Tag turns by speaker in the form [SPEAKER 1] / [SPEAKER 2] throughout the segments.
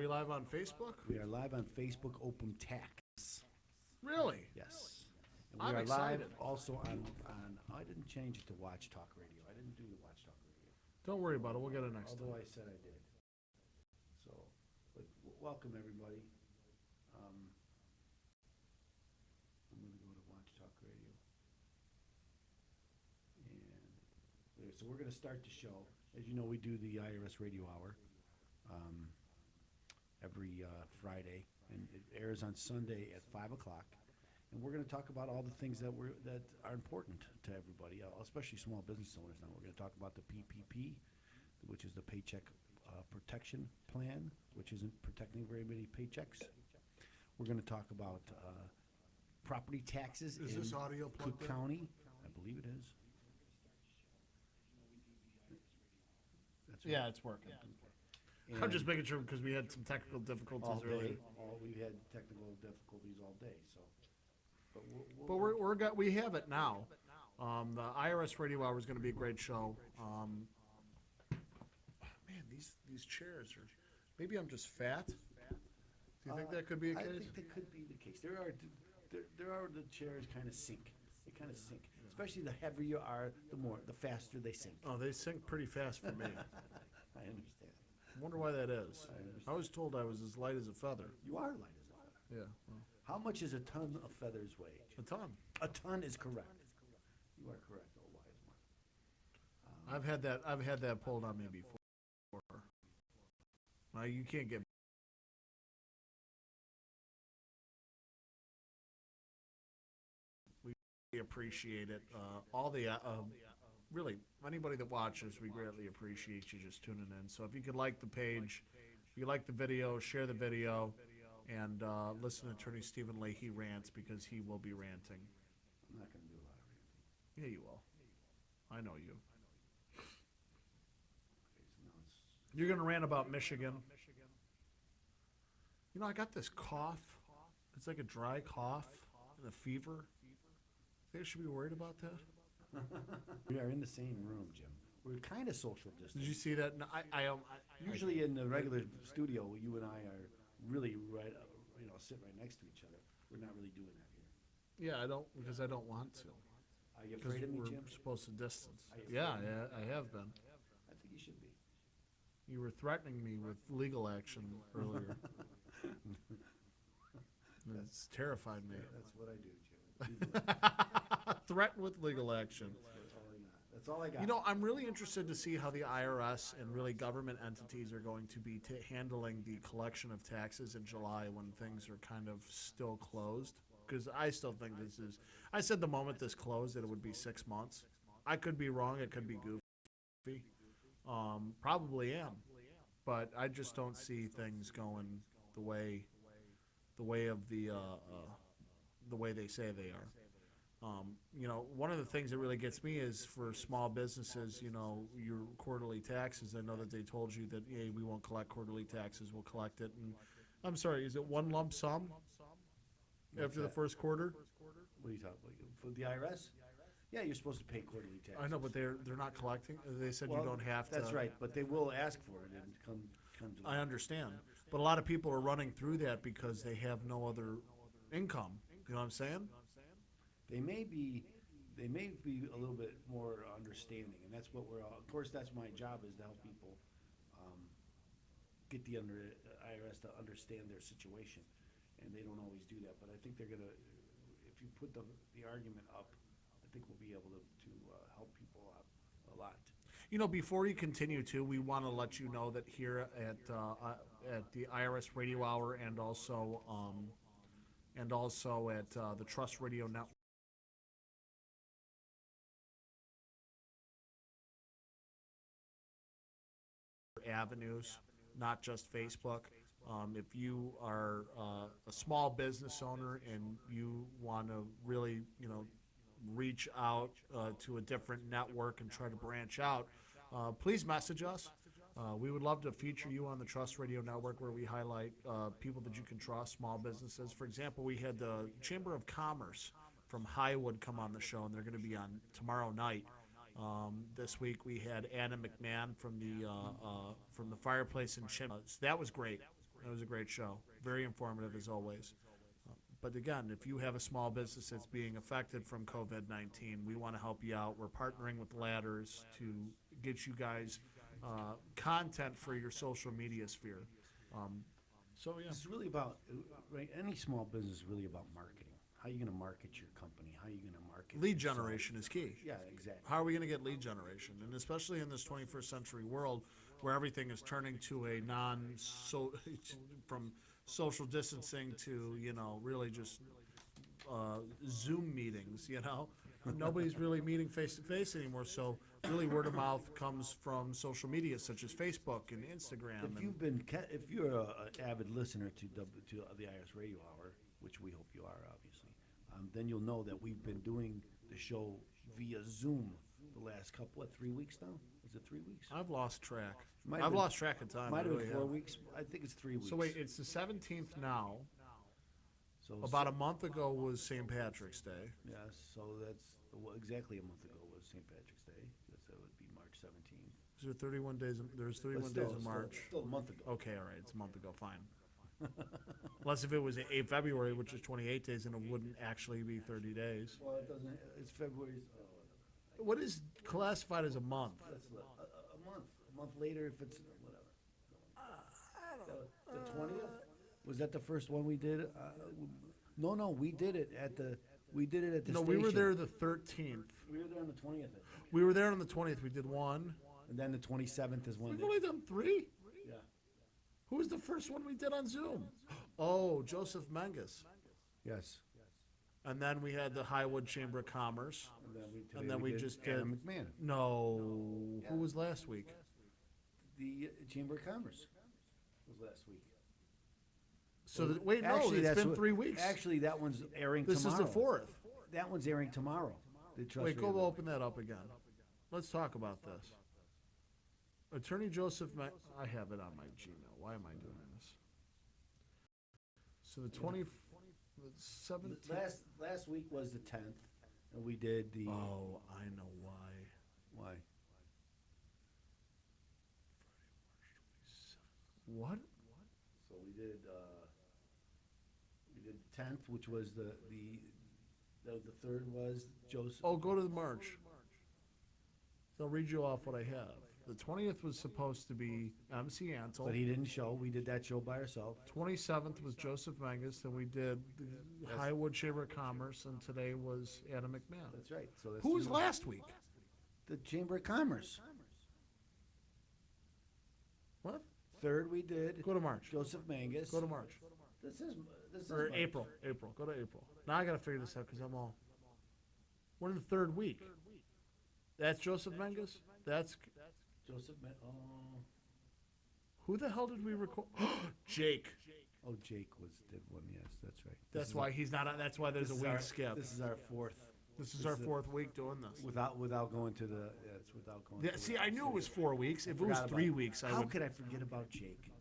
[SPEAKER 1] we live on Facebook?
[SPEAKER 2] We are live on Facebook Open Tax.
[SPEAKER 1] Really?
[SPEAKER 2] Yes. And
[SPEAKER 1] I'm
[SPEAKER 2] we are
[SPEAKER 1] excited.
[SPEAKER 2] live also on I didn't change it to Watch Talk Radio. I didn't do the Watch Talk Radio.
[SPEAKER 1] Don't worry about it. We'll get it next
[SPEAKER 2] Although
[SPEAKER 1] time.
[SPEAKER 2] I said I did. So, but welcome everybody. I'm going to go to Watch Talk Radio. And there, so we're going to start the show. As you know, we do the IRS Radio Hour every Friday, and it airs on Sunday at 5 o'clock. And we're going to talk about all the things that are important to everybody, especially small business owners. Now we're going to talk about the PPP, which is the Paycheck Protection Plan, which isn't protecting very many paychecks. We're going to talk about property taxes
[SPEAKER 1] Is
[SPEAKER 2] in
[SPEAKER 1] this audio plugged
[SPEAKER 2] Cook
[SPEAKER 1] in?
[SPEAKER 2] County. I believe it is. That's right.
[SPEAKER 1] Yeah, it's working. I'm
[SPEAKER 2] And
[SPEAKER 1] just making sure because we had some technical difficulties
[SPEAKER 2] all
[SPEAKER 1] earlier.
[SPEAKER 2] day. We've had technical difficulties all day. So, but
[SPEAKER 1] We have it now. The IRS Radio Hour is going to be a great show. Man, these chairs are. Maybe I'm just fat. Do you think that could be a
[SPEAKER 2] I
[SPEAKER 1] case?
[SPEAKER 2] think that could be the case. There are the chairs kind of sink. They kind of sink. Especially the heavier you are, the faster they sink.
[SPEAKER 1] Oh, they sink pretty fast for me.
[SPEAKER 2] I understand.
[SPEAKER 1] I wonder why that is. I was told I was as light as a feather.
[SPEAKER 2] You are light as a feather.
[SPEAKER 1] Yeah, well,
[SPEAKER 2] How much is a ton of feathers weigh?
[SPEAKER 1] a ton.
[SPEAKER 2] A ton is correct. You are correct, oh wise one.
[SPEAKER 1] I've had that pulled on me before. Now you can't get. We appreciate it. All the really anybody that watches, we greatly appreciate you just tuning in. So if you could like the page, if you like the video, share the video, and listen to Attorney Stephen Leahy rants because he will be ranting.
[SPEAKER 2] I'm not going to do a lot of ranting.
[SPEAKER 1] Yeah, you will. I know you.
[SPEAKER 2] Okay, so now it's
[SPEAKER 1] You're gonna rant about Michigan. You know, I got this cough. It's like a dry cough and a fever. Think I should be worried about that?
[SPEAKER 2] we are in the same room, Jim. We're kind of social distance.
[SPEAKER 1] Did you see that? No, I
[SPEAKER 2] Usually in the regular studio, you and I are really right, sit right next to each other. We're not really doing that here.
[SPEAKER 1] Yeah, I don't because I don't want to.
[SPEAKER 2] Are you
[SPEAKER 1] Because
[SPEAKER 2] afraid of me,
[SPEAKER 1] we're
[SPEAKER 2] Jim?
[SPEAKER 1] supposed to distance.
[SPEAKER 2] Are you
[SPEAKER 1] Yeah,
[SPEAKER 2] afraid of me?
[SPEAKER 1] I have been.
[SPEAKER 2] I think you should be.
[SPEAKER 1] You were threatening me with legal action earlier. It's terrified me.
[SPEAKER 2] That's what I do, Jim.
[SPEAKER 1] Threatened with legal action.
[SPEAKER 2] That's all I got.
[SPEAKER 1] You know, I'm really interested to see how the IRS and really government entities are going to be handling the collection of taxes in July when things are kind of still closed. Because I still think this is. I said the moment this closed that it would be 6 months. I could be wrong. It could be goofy. Probably am, but I just don't see things going the way of the way they say they are. You know, one of the things that really gets me is for small businesses, you know, your quarterly taxes. I know that they told you that, hey, we won't collect quarterly taxes, we'll collect it. And I'm sorry, is it one lump sum after the first quarter?
[SPEAKER 2] What are you talking about? For the IRS? Yeah, you're supposed to pay quarterly taxes.
[SPEAKER 1] I know, but they're not collecting. They said
[SPEAKER 2] Well,
[SPEAKER 1] you don't have to.
[SPEAKER 2] That's right, but they will ask for it and come to
[SPEAKER 1] I understand, but a lot of people are running through that because they have no other income. You know what I'm saying?
[SPEAKER 2] They may be a little bit more understanding, and that's what we're all, of course, that's my job, is to help people get the IRS to understand their situation, and they don't always do that, but I think they're going to, if you put the argument up, I think we'll be able to help people out a lot.
[SPEAKER 1] You know, before you continue too, we want to let you know that here at the IRS Radio Hour and also at the Trust Radio Network. Avenues, not just Facebook. If you are a small business owner and you want to really, you know, reach out to a different network and try to branch out, please message us. We would love to feature you on the Trust Radio Network, where we highlight people that you can trust, small businesses. For example, we had the Chamber of Commerce from Highwood come on the show, and they're going to be on tomorrow night. This week we had Anna McMahon from the Fireplace and Chimney. So that was great. It was a great show. Very informative as always. But again, if you have a small business that's being affected from COVID-19, we want to help you out. We're partnering with Ladders to get you guys content for your social media sphere. So yeah,
[SPEAKER 2] It's really about, right, any small business is really about marketing. How are you going to market your company? How are you going to market
[SPEAKER 1] lead
[SPEAKER 2] yourself?
[SPEAKER 1] generation is key.
[SPEAKER 2] Yeah, exactly.
[SPEAKER 1] How are we going to get lead generation? And especially in this 21st century world where everything is turning to a from social distancing to, really just Zoom meetings, Nobody's really meeting face to face anymore. So really word of mouth comes from social media such as Facebook and Instagram.
[SPEAKER 2] If you're an avid listener to the IRS Radio Hour, which we hope you are, obviously, then you'll know that we've been doing the show via Zoom the last 3 weeks now? Is it 3 weeks?
[SPEAKER 1] I've lost track.
[SPEAKER 2] Might
[SPEAKER 1] I've
[SPEAKER 2] have been-
[SPEAKER 1] lost track of time.
[SPEAKER 2] Might
[SPEAKER 1] I
[SPEAKER 2] have
[SPEAKER 1] really
[SPEAKER 2] been 4 weeks. I think it's 3 weeks.
[SPEAKER 1] So wait, it's the 17th now.
[SPEAKER 2] So
[SPEAKER 1] About a month ago was St. Patrick's Day.
[SPEAKER 2] Yes, so that's exactly a month ago was St. Patrick's Day. That would be March 17th.
[SPEAKER 1] Is there 31 days? There's 31 days in March.
[SPEAKER 2] Still a month ago.
[SPEAKER 1] Okay, all right, it's a month ago. Fine. Unless if it was 8 February, which is 28 days, and it wouldn't actually be 30 days.
[SPEAKER 2] Well, it doesn't. It's February.
[SPEAKER 1] What is classified as a month?
[SPEAKER 2] That's a month. A month later, if it's whatever. The 20th. Was that the first one we did? No, we did it at the. We did it at the
[SPEAKER 1] No,
[SPEAKER 2] station.
[SPEAKER 1] we were there the 13th.
[SPEAKER 2] We were there on the 20th. I think.
[SPEAKER 1] We were there on the 20th. We did one.
[SPEAKER 2] And then the 27th is when.
[SPEAKER 1] We've only done 3.
[SPEAKER 2] Yeah.
[SPEAKER 1] Who was the first one we did on Zoom? Oh, Joseph Menges.
[SPEAKER 2] Yes.
[SPEAKER 1] And then we had the Highwood Chamber of Commerce.
[SPEAKER 2] And then we just did Adam McMahon.
[SPEAKER 1] No. Who was last week?
[SPEAKER 2] The Chamber of Commerce was last week.
[SPEAKER 1] So wait, no,
[SPEAKER 2] Actually,
[SPEAKER 1] it's been 3 weeks.
[SPEAKER 2] Actually, that one's airing
[SPEAKER 1] This
[SPEAKER 2] tomorrow.
[SPEAKER 1] is the 4th.
[SPEAKER 2] That one's airing tomorrow. The Trust
[SPEAKER 1] Wait, go
[SPEAKER 2] Radio.
[SPEAKER 1] open that up again. Let's talk about this. Attorney Joseph, I have it on my Gmail. Why am I doing this? So the 17th.
[SPEAKER 2] Last week was the 10th, and we did the.
[SPEAKER 1] Oh, I know why.
[SPEAKER 2] Why?
[SPEAKER 1] What?
[SPEAKER 2] So we did the 10th, which was the third was Joseph.
[SPEAKER 1] Oh, go to the March. So I'll read you off what I have. The 20th was supposed to be MC Antle.
[SPEAKER 2] But he didn't show. We did that show by ourselves.
[SPEAKER 1] 27th was Joseph Menges. Then we did the Highwood Chamber of Commerce, and today was Adam McMahon.
[SPEAKER 2] That's right. So that's
[SPEAKER 1] Who was last week?
[SPEAKER 2] The Chamber of Commerce.
[SPEAKER 1] What?
[SPEAKER 2] Third we did
[SPEAKER 1] Go to March.
[SPEAKER 2] Joseph Mangus.
[SPEAKER 1] Go to March.
[SPEAKER 2] This is
[SPEAKER 1] Or
[SPEAKER 2] March.
[SPEAKER 1] April. April. Go to April. Now I got to figure this out because I'm all. We're in the third week. That's Joseph Menges? That's.
[SPEAKER 2] Joseph.
[SPEAKER 1] Who the hell did we record? Jake.
[SPEAKER 2] Oh, Jake did one. Yes, that's right.
[SPEAKER 1] That's why he's not. That's why there's a week skip.
[SPEAKER 2] This is our fourth.
[SPEAKER 1] This is our 4th week doing this.
[SPEAKER 2] Without going to the. It's without going.
[SPEAKER 1] Yeah,
[SPEAKER 2] to
[SPEAKER 1] see,
[SPEAKER 2] the-
[SPEAKER 1] I knew it was 4 weeks. If it was
[SPEAKER 2] Forgot about
[SPEAKER 1] 3
[SPEAKER 2] it.
[SPEAKER 1] weeks, I
[SPEAKER 2] How
[SPEAKER 1] would.
[SPEAKER 2] could I forget about Jake?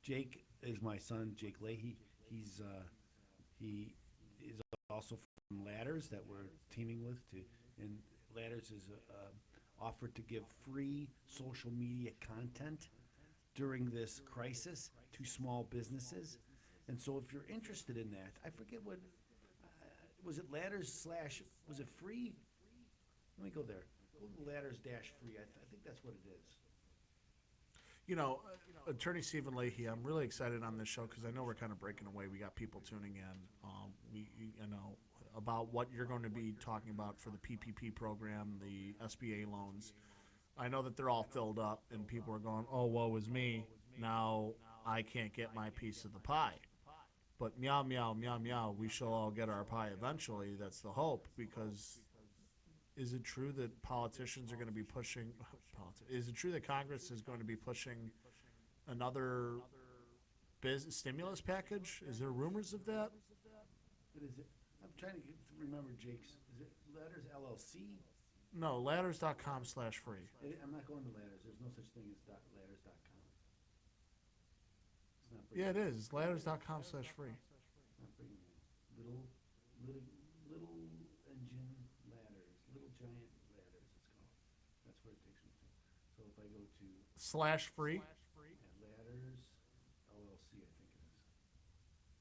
[SPEAKER 2] Jake is my son, Jake Leahy. He is also from Ladders that we're teaming with and Ladders is offered to give free social media content during this crisis to small businesses. And so if you're interested in that, I forget what was it Ladders / was it free? Let me go there. Go to Ladders - free. I think that's what it is.
[SPEAKER 1] Attorney Stephen Leahy, I'm really excited on this show because I know we're kind of breaking away. We got people tuning in. About what you're going to be talking about for the PPP program, the SBA loans. I know that they're all filled up, and people are going, "Oh, woe is me! Now I can't get my piece of the pie." But meow, meow, meow, meow. We shall all get our pie eventually. That's the hope. Because is it true that politicians are going to be pushing? Is it true that Congress is going to be pushing another stimulus package? Is there rumors of that?
[SPEAKER 2] What is it? I'm trying to remember Jake's. Is it Ladders LLC?
[SPEAKER 1] No, ladders.com/free.
[SPEAKER 2] I'm not going to Ladders. There's no such thing as ladders.com. It's not
[SPEAKER 1] Yeah, it is. It's ladders.com/free.
[SPEAKER 2] It's not bringing me. Little engine ladders. Little giant ladders, it's called. That's where it takes me to. So if I go to
[SPEAKER 1] /free.
[SPEAKER 2] Ladders LLC, I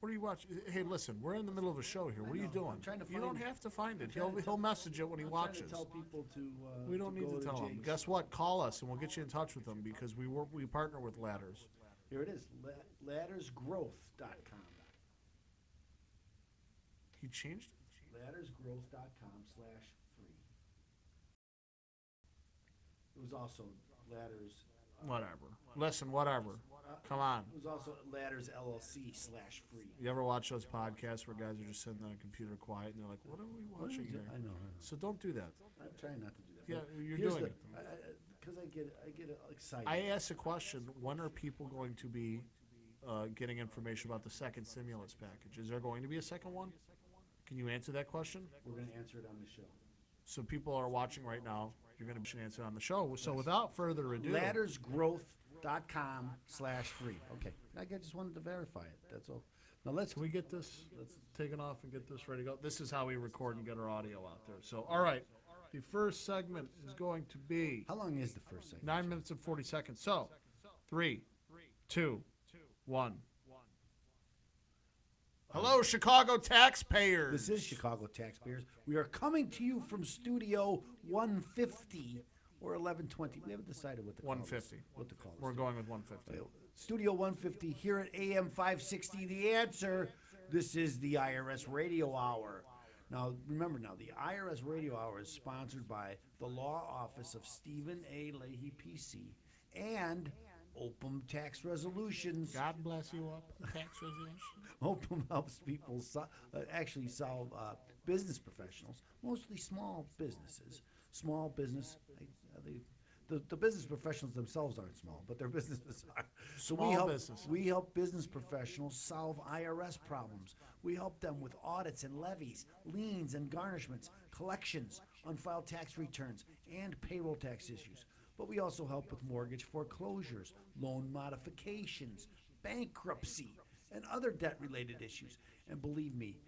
[SPEAKER 1] What are you watching? Hey, listen, we're in the middle of a show here. What are you doing?
[SPEAKER 2] I'm trying to
[SPEAKER 1] You don't
[SPEAKER 2] find-
[SPEAKER 1] have to find it.
[SPEAKER 2] trying to
[SPEAKER 1] He'll message it when he
[SPEAKER 2] I'm trying
[SPEAKER 1] watches.
[SPEAKER 2] to tell people to.
[SPEAKER 1] We don't need
[SPEAKER 2] go
[SPEAKER 1] to tell him.
[SPEAKER 2] Jake's.
[SPEAKER 1] Guess what? Call us and we'll get you in touch with him because we partner with Ladders.
[SPEAKER 2] Here it is, laddersgrowth.com.
[SPEAKER 1] He changed it.
[SPEAKER 2] Laddersgrowth.com/free. It was also Ladders.
[SPEAKER 1] Whatever. Listen, whatever. Come on.
[SPEAKER 2] It was also Ladders LLC/free.
[SPEAKER 1] You ever watch those podcasts where guys are just sitting on a computer quiet and they're like, "What are we watching here?"
[SPEAKER 2] I know.
[SPEAKER 1] So don't do that.
[SPEAKER 2] I'm trying not to do that.
[SPEAKER 1] Yeah,
[SPEAKER 2] but
[SPEAKER 1] you're
[SPEAKER 2] here's
[SPEAKER 1] doing it.
[SPEAKER 2] Because I get excited.
[SPEAKER 1] I asked a question: when are people going to be getting information about the second stimulus package? Is there going to be a second one? Can you answer that question?
[SPEAKER 2] We're going to answer it on the show.
[SPEAKER 1] So people are watching right now. You're going to answer on the show. So without further ado,
[SPEAKER 2] Laddersgrowth.com/free. Okay, I just wanted to verify it. That's all. Now
[SPEAKER 1] can we get this taken off and get this ready to go? This is how we record and get our audio out there. So, all right, the first segment is going to be
[SPEAKER 2] How long is the first segment?
[SPEAKER 1] 9 minutes and 40 seconds. So, 3, 2, 1. Hello, Chicago taxpayers.
[SPEAKER 2] This is Chicago Taxpayers. We are coming to you from Studio 150 or 1120. We haven't decided what to call
[SPEAKER 1] 150.
[SPEAKER 2] What to call this.
[SPEAKER 1] We're going with 150.
[SPEAKER 2] Studio 150 here at AM 560. The Answer. This is the IRS Radio Hour. Now, remember the IRS Radio Hour is sponsored by the Law Office of Stephen A. Leahy, PC, and Opum Tax Resolutions.
[SPEAKER 1] God bless you all. Tax resolution.
[SPEAKER 2] Opum helps people solve business professionals, mostly small businesses. Small business, the business professionals themselves aren't small, but their businesses are. So
[SPEAKER 1] Small businesses.
[SPEAKER 2] we help business professionals solve IRS problems. We help them with audits and levies, liens and garnishments, collections, unfiled tax returns, and payroll tax issues. But we also help with mortgage foreclosures, loan modifications, bankruptcy, and other debt-related issues. And believe me,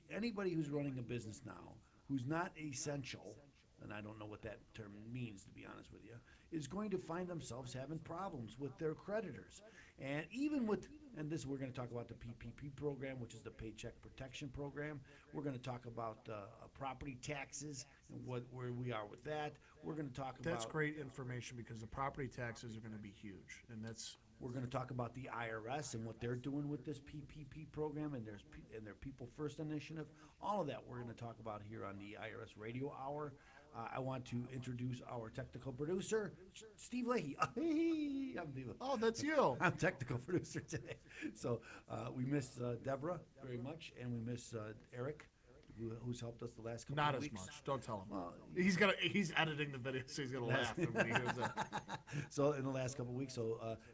[SPEAKER 2] anybody who's running a business now who's not essential, and I don't know what that term means, to be honest with you, is going to find themselves having problems with their creditors. And even with, and this we're going to talk about the PPP program, which is the Paycheck Protection Program. We're going to talk about property taxes and where we are with that. We're going to talk about...
[SPEAKER 1] That's great information because the property taxes are going to be huge, and
[SPEAKER 2] We're going to talk about the IRS and what they're doing with this PPP program and their People First initiative. All of that we're going to talk about here on the IRS Radio Hour. I want to introduce our technical producer, Steve Leahy.
[SPEAKER 1] Oh, that's you.
[SPEAKER 2] I'm technical producer today. So we miss Deborah very much, and we miss Eric, who's helped us the last couple
[SPEAKER 1] Not
[SPEAKER 2] of
[SPEAKER 1] as
[SPEAKER 2] weeks.
[SPEAKER 1] much. Don't tell him.
[SPEAKER 2] Well,
[SPEAKER 1] He's editing the video, so he's gonna laugh when he hears that.
[SPEAKER 2] So in the last couple of weeks,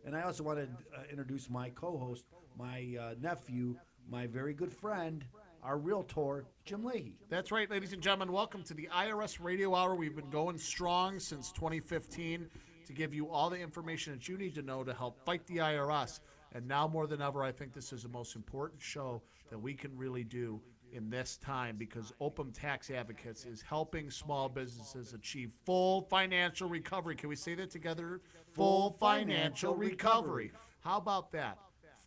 [SPEAKER 2] and I also want to introduce my co-host, my nephew, my very good friend, our realtor, Jim Leahy.
[SPEAKER 1] That's right, ladies and gentlemen. Welcome to the IRS Radio Hour. We've been going strong since 2015 to give you all the information that you need to know to help fight the IRS. And now more than ever, I think this is the most important show that we can really do in this time because Opum Tax Advocates is helping small businesses achieve full financial recovery. Can we say that together? Full financial recovery. How about that?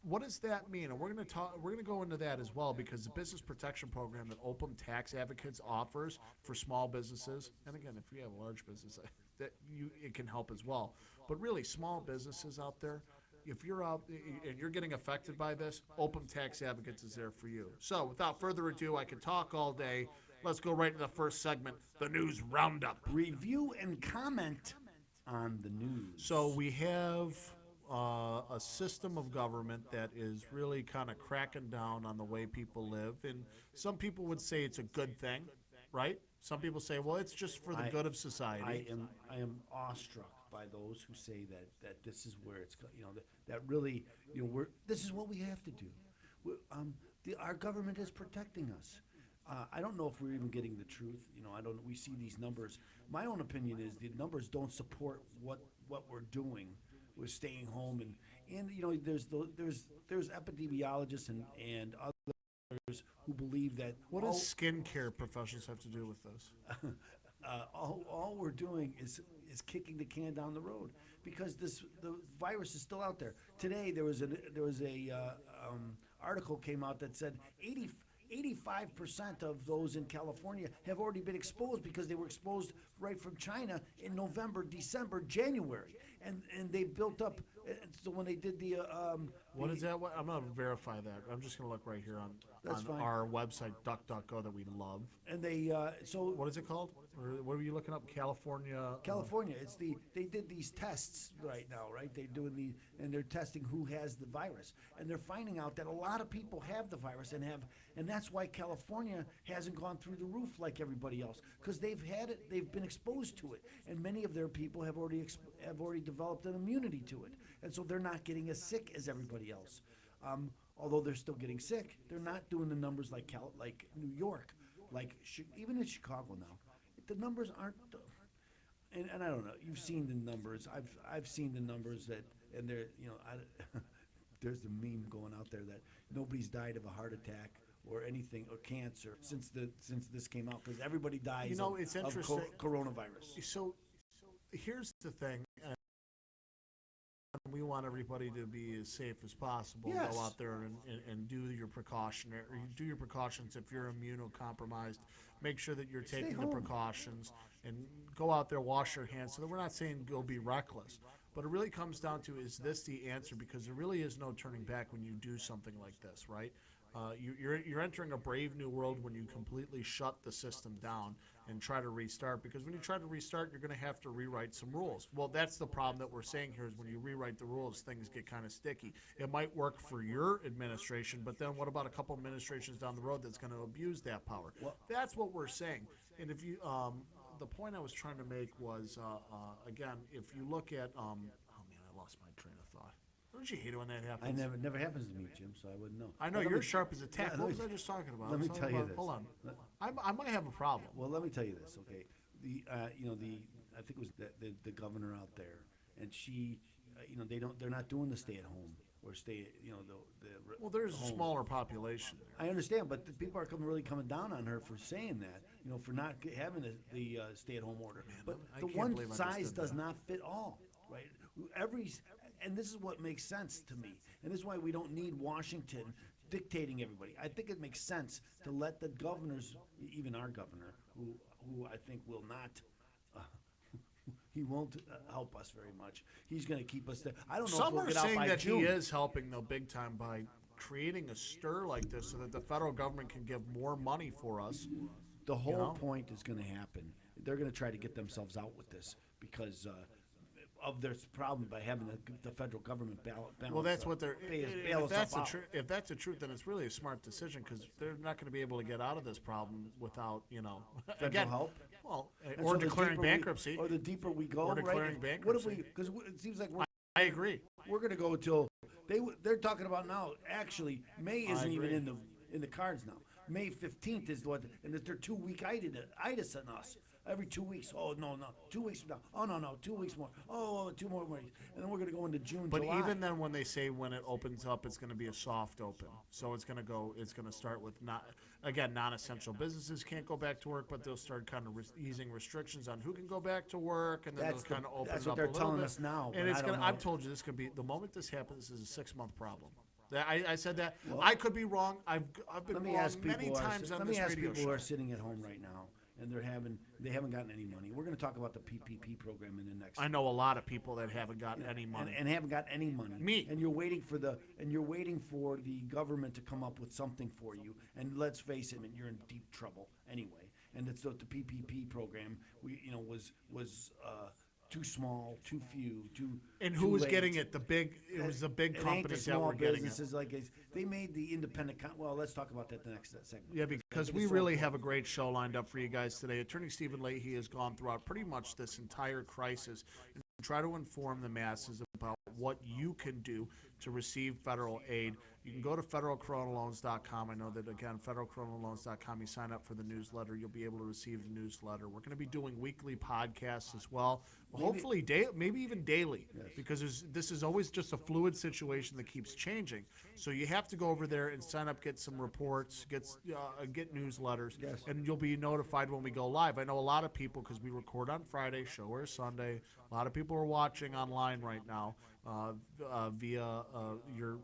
[SPEAKER 1] What does that mean? And we're going to go into that as well because the business protection program that Opum Tax Advocates offers for small businesses, and again, if you have a large business, it can help as well. But really, small businesses out there, if you're out and you're getting affected by this, Opum Tax Advocates is there for you. So without further ado, I could talk all day. Let's go right to the first segment, the News Roundup.
[SPEAKER 2] Review and comment on the news.
[SPEAKER 1] So we have a system of government that is really kind of cracking down on the way people live. And some people would say it's a good thing, right? Some people say, well, it's just for the good of society.
[SPEAKER 2] I am awestruck by those who say that this is where it's, that really, this is what we have to do. Our government is protecting us. I don't know if we're even getting the truth. We see these numbers. My own opinion is the numbers don't support what we're doing with staying home, and there's epidemiologists and others who believe that
[SPEAKER 1] what does skincare professionals have to do with this?
[SPEAKER 2] All we're doing is kicking the can down the road because the virus is still out there. Today there was a article came out that said 85% of those in California have already been exposed because they were exposed right from China in November, December, January, and they built up. So when they did the
[SPEAKER 1] What is that? I'm gonna verify that. I'm just gonna look right here
[SPEAKER 2] That's
[SPEAKER 1] on
[SPEAKER 2] fine.
[SPEAKER 1] our website, DuckDuckGo, that we love.
[SPEAKER 2] and they so
[SPEAKER 1] What is it called? Or what were you looking up? California.
[SPEAKER 2] California, they did these tests right now, right? They're doing and they're testing who has the virus, and they're finding out that a lot of people have the virus and that's why California hasn't gone through the roof like everybody else, because they've had it, they've been exposed to it, and many of their people have already developed an immunity to it, and so they're not getting as sick as everybody else. Although they're still getting sick, they're not doing the numbers like New York, even in Chicago now. The numbers aren't, and I don't know. You've seen the numbers. I've seen the numbers and they're there's the meme going out there that nobody's died of a heart attack or anything or cancer since this came out, because everybody dies
[SPEAKER 1] It's
[SPEAKER 2] of
[SPEAKER 1] interesting.
[SPEAKER 2] coronavirus.
[SPEAKER 1] So here's the thing. We want everybody to be as safe as possible.
[SPEAKER 2] Yes.
[SPEAKER 1] Go out there and do your precautions. If you're immunocompromised, make sure that you're taking the
[SPEAKER 2] home.
[SPEAKER 1] precautions and go out there, wash your hands. So that we're not saying go be reckless, but it really comes down to, is this the answer? Because there really is no turning back when you do something like this, right? You're entering a brave new world when you completely shut the system down and try to restart, because when you try to restart, you're going to have to rewrite some rules. Well, that's the problem that we're saying here, is when you rewrite the rules, things get kind of sticky. It might work for your administration, but then what about a couple administrations down the road that's going to abuse that power? That's what we're saying. And if you, the point I was trying to make was, again, if you look at, oh man, I lost my train of thought. Don't you hate it when that happens?
[SPEAKER 2] It never happens to me, Jim, so I wouldn't know.
[SPEAKER 1] I know,
[SPEAKER 2] But
[SPEAKER 1] you're sharp as a tack.
[SPEAKER 2] yeah,
[SPEAKER 1] What
[SPEAKER 2] let
[SPEAKER 1] was
[SPEAKER 2] me-
[SPEAKER 1] I just talking about?
[SPEAKER 2] let
[SPEAKER 1] I was
[SPEAKER 2] me
[SPEAKER 1] talking
[SPEAKER 2] tell you
[SPEAKER 1] about-
[SPEAKER 2] this.
[SPEAKER 1] Hold on. I might have a problem.
[SPEAKER 2] Well, let me tell you this, okay? I think it was the governor out there, and she, they're not doing the stay at home or
[SPEAKER 1] Well, there's a
[SPEAKER 2] home.
[SPEAKER 1] smaller population there.
[SPEAKER 2] I understand, but the people are really coming down on her for saying that, for not having the stay at home order. But
[SPEAKER 1] I
[SPEAKER 2] the
[SPEAKER 1] can't
[SPEAKER 2] one
[SPEAKER 1] believe I just
[SPEAKER 2] size
[SPEAKER 1] did
[SPEAKER 2] does
[SPEAKER 1] that.
[SPEAKER 2] not fit all, right? And this is what makes sense to me, and this is why we don't need Washington dictating everybody. I think it makes sense to let the governors, even our governor, who I think will not. He won't help us very much. He's going to keep us there. I don't know if
[SPEAKER 1] Some
[SPEAKER 2] we'll
[SPEAKER 1] are
[SPEAKER 2] get out
[SPEAKER 1] saying
[SPEAKER 2] by
[SPEAKER 1] that
[SPEAKER 2] June.
[SPEAKER 1] he is helping, though, big time by creating a stir like this so that the federal government can give more money for us.
[SPEAKER 2] The whole
[SPEAKER 1] know?
[SPEAKER 2] point is going to happen. They're going to try to get themselves out with this because of their problem by having the federal government balance.
[SPEAKER 1] Well, that's what they're.
[SPEAKER 2] Bail
[SPEAKER 1] If
[SPEAKER 2] us
[SPEAKER 1] that's
[SPEAKER 2] out.
[SPEAKER 1] if that's the truth, then it's really a smart decision, because they're not going to be able to get out of this problem without,
[SPEAKER 2] Federal
[SPEAKER 1] again,
[SPEAKER 2] help?
[SPEAKER 1] well,
[SPEAKER 2] And
[SPEAKER 1] or
[SPEAKER 2] so the
[SPEAKER 1] declaring
[SPEAKER 2] deeper
[SPEAKER 1] bankruptcy.
[SPEAKER 2] or the deeper we go,
[SPEAKER 1] Or
[SPEAKER 2] right?
[SPEAKER 1] declaring
[SPEAKER 2] What if
[SPEAKER 1] bankruptcy.
[SPEAKER 2] Because it seems like
[SPEAKER 1] I agree.
[SPEAKER 2] we're going to go till they're talking about now. Actually, May isn't even
[SPEAKER 1] agree.
[SPEAKER 2] in the cards now. May 15th is what, and they're 2-week itis on us. Every 2 weeks. Oh no, 2 weeks from now. Oh no, 2 weeks more. Oh, 2 more weeks, and then we're gonna go into June,
[SPEAKER 1] But
[SPEAKER 2] July.
[SPEAKER 1] even then, when they say when it opens up, it's going to be a soft open. So it's going to start with non-essential businesses can't go back to work, but they'll start kind of easing restrictions on who can go back to work, and then
[SPEAKER 2] That's
[SPEAKER 1] they'll kind of open
[SPEAKER 2] that's
[SPEAKER 1] it
[SPEAKER 2] what
[SPEAKER 1] up
[SPEAKER 2] they're
[SPEAKER 1] a little
[SPEAKER 2] telling
[SPEAKER 1] bit.
[SPEAKER 2] us now,
[SPEAKER 1] And
[SPEAKER 2] but
[SPEAKER 1] it's
[SPEAKER 2] I don't
[SPEAKER 1] gonna. I've
[SPEAKER 2] know.
[SPEAKER 1] told you this could be the moment this happens. This is a 6-month problem. I said that. I could be wrong. I've been
[SPEAKER 2] Let me
[SPEAKER 1] wrong
[SPEAKER 2] ask people.
[SPEAKER 1] many times on
[SPEAKER 2] Let me
[SPEAKER 1] this
[SPEAKER 2] ask
[SPEAKER 1] radio
[SPEAKER 2] people
[SPEAKER 1] show.
[SPEAKER 2] who are sitting at home right now and they haven't gotten any money. We're going to talk about the PPP program in the next.
[SPEAKER 1] I know a lot of people that haven't gotten any money.
[SPEAKER 2] And haven't got any money.
[SPEAKER 1] Me.
[SPEAKER 2] And you're waiting for the government to come up with something for you. And let's face it, you're in deep trouble anyway. And it's the PPP program was too small, too few, too.
[SPEAKER 1] And
[SPEAKER 2] too
[SPEAKER 1] who was
[SPEAKER 2] late.
[SPEAKER 1] getting it? It was the big
[SPEAKER 2] It ain't the
[SPEAKER 1] companies that
[SPEAKER 2] small
[SPEAKER 1] were getting it.
[SPEAKER 2] businesses they made the independent. Well, let's talk about that the next segment.
[SPEAKER 1] Yeah, because we really have a great show lined up for you guys today. Attorney Stephen Leahy has gone throughout pretty much this entire crisis and try to inform the masses about what you can do to receive federal aid. You can go to federalcoronaloans.com. I know that, again, federalcoronaloans.com, you sign up for the newsletter, you'll be able to receive the newsletter. We're going to be doing weekly podcasts as well. Hopefully, maybe even daily, because this is always just a fluid situation that keeps changing. So you have to go over there and sign up, get some reports, get newsletters, and you'll be notified when we go live. I know a lot of people, because we record on Friday, show airs Sunday. A lot of people are watching online right now via your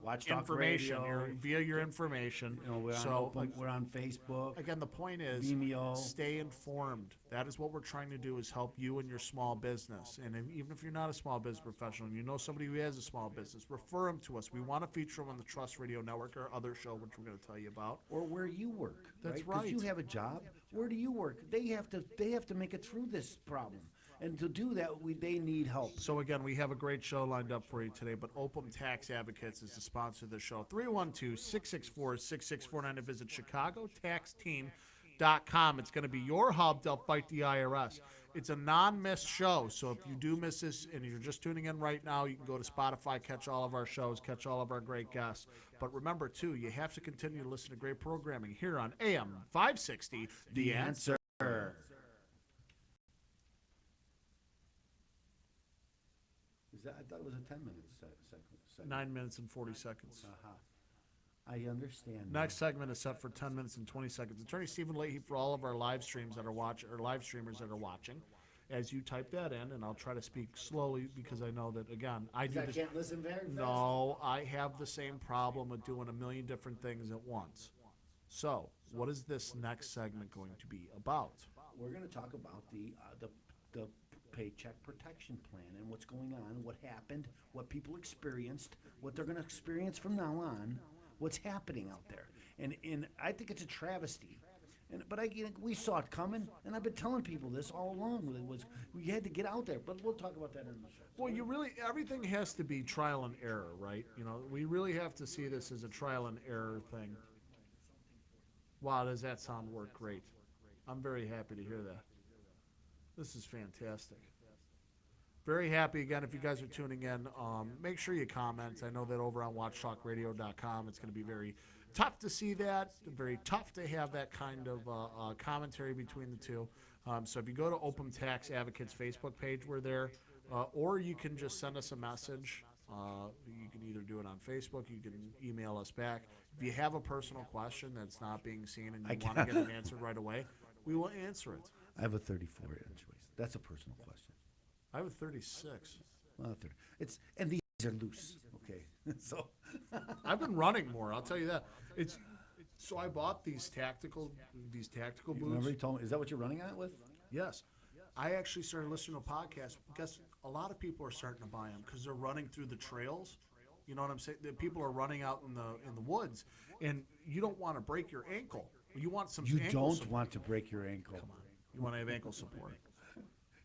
[SPEAKER 2] Watch Talk
[SPEAKER 1] information,
[SPEAKER 2] Radio.
[SPEAKER 1] via your information.
[SPEAKER 2] You know, we're on Facebook.
[SPEAKER 1] Again, the point is,
[SPEAKER 2] Vimeo.
[SPEAKER 1] stay informed. That is what we're trying to do, is help you and your small business. And even if you're not a small business professional, and you know somebody who has a small business, refer them to us. We want to feature them on the Trust Radio Network or other show, which we're going to tell you about.
[SPEAKER 2] Or where you work.
[SPEAKER 1] That's
[SPEAKER 2] right. 'Cause
[SPEAKER 1] right.
[SPEAKER 2] you have a job. Where do you work? They have to make it through this problem. And to do that, they need help.
[SPEAKER 1] So again, we have a great show lined up for you today, but Opum Tax Advocates is the sponsor of the show. 312-664-6649 to visit ChicagoTaxTeam.com. It's going to be your hub to help fight the IRS. It's a non-miss show, so if you do miss this and you're just tuning in right now, you can go to Spotify, catch all of our shows, catch all of our great guests. But remember, too, you have to continue to listen to great programming here on AM 560, The Answer.
[SPEAKER 2] I thought it was a 10-minute segment.
[SPEAKER 1] 9 minutes and 40 seconds.
[SPEAKER 2] I understand.
[SPEAKER 1] Next segment is set for 10 minutes and 20 seconds. Attorney Stephen Leahy for all of our live streams that are live streamers that are watching. As you type that in, and I'll try to speak slowly because I know that, again, I
[SPEAKER 2] can't listen very fast.
[SPEAKER 1] No, I have the same problem with doing a million different things at once. So, what is this next segment going to be about?
[SPEAKER 2] We're going to talk about the Paycheck Protection Plan and what's going on, what happened, what people experienced, what they're going to experience from now on, what's happening out there. And I think it's a travesty. But we saw it coming, and I've been telling people this all along. We had to get out there, but we'll talk about that in the show.
[SPEAKER 1] Well, everything has to be trial and error, right? You know, we really have to see this as a trial and error thing. Wow, does that sound work great? I'm very happy to hear that. This is fantastic. Very happy again. If you guys are tuning in, make sure you comment. I know that over on WatchTalkRadio.com, it's going to be very tough to see that. Very tough to have that kind of commentary between the two. So if you go to Opum Tax Advocates Facebook page, we're there, or you can just send us a message. You can either do it on Facebook. You can email us back. If you have a personal question that's not being seen and you want to get it answered right away, we will answer it.
[SPEAKER 2] I have a 34-inch waist. That's a personal question.
[SPEAKER 1] I have a 36.
[SPEAKER 2] Well, and these are loose. Okay, so
[SPEAKER 1] I've been running more. I'll tell you that. So I bought these tactical boots.
[SPEAKER 2] Remember you told me? Is that what you're running at with?
[SPEAKER 1] Yes. I actually started listening to a podcast because a lot of people are starting to buy them because they're running through the trails. You know what I'm saying? The people are running out in the woods, and you don't want to break your ankle. You want some.
[SPEAKER 2] You
[SPEAKER 1] ankle
[SPEAKER 2] don't
[SPEAKER 1] support.
[SPEAKER 2] want to break your ankle.
[SPEAKER 1] Come on. You want to have ankle support.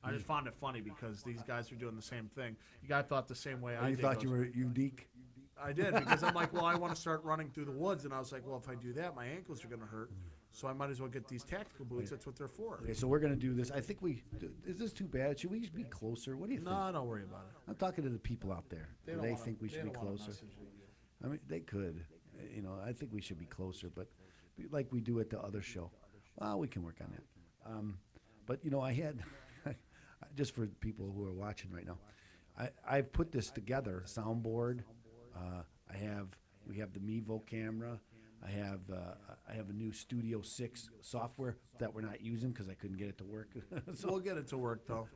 [SPEAKER 1] I just found it funny because these guys are doing the same thing. You guys thought the same way I did.
[SPEAKER 2] You thought you were unique?
[SPEAKER 1] I did, because I'm like, well, I want to start running through the woods. And I was like, well, if I do that, my ankles are going to hurt. So I might as well get these tactical boots. That's what they're for.
[SPEAKER 2] Okay, so we're going to do this. I think is this too bad? Should we be closer? What do you think?
[SPEAKER 1] No, don't worry about it.
[SPEAKER 2] I'm talking to the people out there. They think we should be closer. I mean, they could. You know, I think we should be closer, but like we do at the other show. Well, we can work on that. But, you know, I had, just for people who are watching right now, I've put this together, soundboard. We have the Mevo camera. I have a new Studio 6 software that we're not using because I couldn't get it to work.
[SPEAKER 1] So we'll get it to work, though.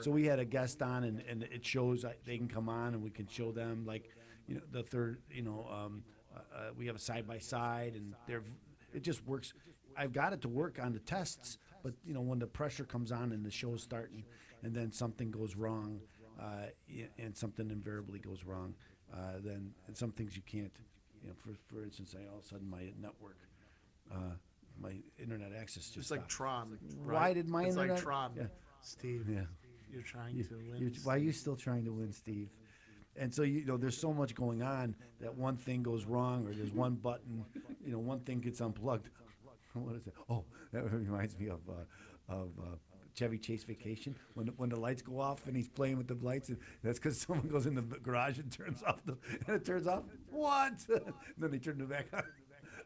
[SPEAKER 2] So we had a guest on, and it shows they can come on, and we can show them, like, you know, the third, you know, we have a side-by-side, and it just works. I've got it to work on the tests, but, you know, when the pressure comes on and the show's starting and then something goes wrong, and something invariably goes wrong, then and some things you can't, you know, for instance, all of a sudden my network, my internet access just
[SPEAKER 1] It's like
[SPEAKER 2] stopped.
[SPEAKER 1] Tron. Right?
[SPEAKER 2] Why did my
[SPEAKER 1] it's
[SPEAKER 2] internet?
[SPEAKER 1] like Tron.
[SPEAKER 2] Yeah.
[SPEAKER 1] Steve,
[SPEAKER 2] Yeah.
[SPEAKER 1] you're trying to win.
[SPEAKER 2] Why are you still trying to win, Steve? And so, you know, there's so much going on that one thing goes wrong, or there's one button, you know, one thing gets unplugged. What is it? Oh, that reminds me of Chevy Chase Vacation, when the lights go off and he's playing with the lights, and that's because someone goes in the garage and turns off and it turns off. What? And then they turn it back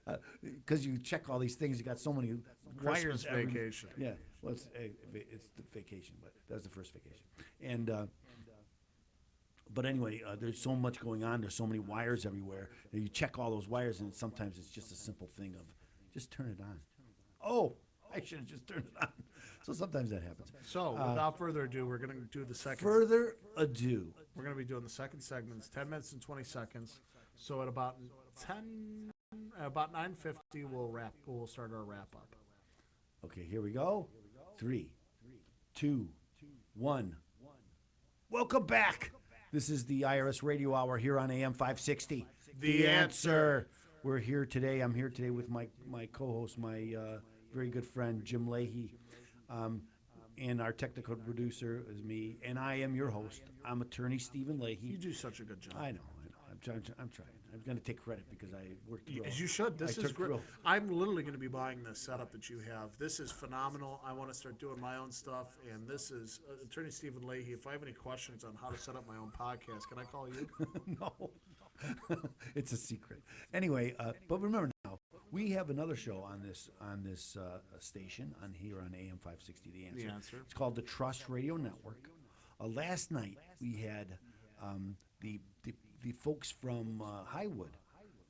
[SPEAKER 2] on. Because you check all these things, you got so many
[SPEAKER 1] Christmas
[SPEAKER 2] wires.
[SPEAKER 1] vacation.
[SPEAKER 2] Yeah, well, it's the vacation, but that was the first vacation. And but anyway, there's so much going on. There's so many wires everywhere. And you check all those wires, and sometimes it's just a simple thing of just turn it on. Oh, I should have just turned it on. So sometimes that happens.
[SPEAKER 1] So without further ado, we're going to do the second.
[SPEAKER 2] Further ado.
[SPEAKER 1] We're going to be doing the second segment. It's 10 minutes and 20 seconds. So at about 10, about 9:50, we'll start our wrap up.
[SPEAKER 2] Okay, here we go. 3, 2, 1. Welcome back. This is the IRS Radio Hour here on AM 560.
[SPEAKER 1] The Answer.
[SPEAKER 2] We're here today. I'm here today with my co-host, my very good friend Jim Leahy, and our technical producer is me, and I am your host. I'm attorney Stephen Leahy.
[SPEAKER 1] You do such a good job.
[SPEAKER 2] I know. I'm trying. I'm going to take credit because I worked through.
[SPEAKER 1] As you should. This
[SPEAKER 2] I
[SPEAKER 1] is
[SPEAKER 2] took
[SPEAKER 1] great.
[SPEAKER 2] through-
[SPEAKER 1] I'm literally going to be buying this setup that you have. This is phenomenal. I want to start doing my own stuff, and this is Attorney Stephen Leahy. If I have any questions on how to set up my own podcast, can I call you?
[SPEAKER 2] No, it's a secret. Anyway, but remember now, we have another show on this station on here on AM 560. The Answer.
[SPEAKER 1] The Answer.
[SPEAKER 2] It's called the Trust Radio Network. Last night we had the folks from Highwood.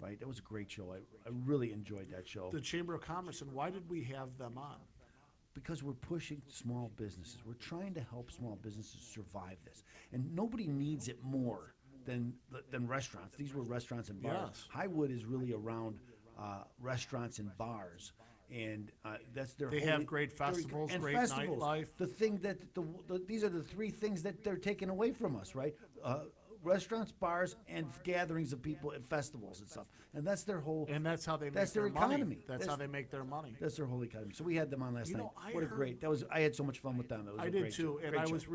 [SPEAKER 2] Right, that was a great show. I really enjoyed that show.
[SPEAKER 1] The Chamber of Commerce, and why did we have them on?
[SPEAKER 2] Because we're pushing small businesses. We're trying to help small businesses survive this, and nobody needs it more than restaurants. These were restaurants and bars.
[SPEAKER 1] Yes.
[SPEAKER 2] Highwood is really around restaurants and bars, and that's their.
[SPEAKER 1] They have great festivals, great nightlife.
[SPEAKER 2] The thing that these are the three things that they're taking away from us, right? Restaurants, bars, and gatherings of people at festivals and stuff, and that's their whole.
[SPEAKER 1] And that's how they
[SPEAKER 2] That's
[SPEAKER 1] make
[SPEAKER 2] their
[SPEAKER 1] their money.
[SPEAKER 2] economy.
[SPEAKER 1] That's how they make their money.
[SPEAKER 2] That's their whole economy. So we had them on last night.
[SPEAKER 1] I
[SPEAKER 2] What a
[SPEAKER 1] heard-
[SPEAKER 2] great! That was. I had so much fun with them. It was
[SPEAKER 1] I
[SPEAKER 2] a
[SPEAKER 1] did
[SPEAKER 2] great
[SPEAKER 1] too,
[SPEAKER 2] show.
[SPEAKER 1] and
[SPEAKER 2] Great
[SPEAKER 1] I
[SPEAKER 2] show.
[SPEAKER 1] was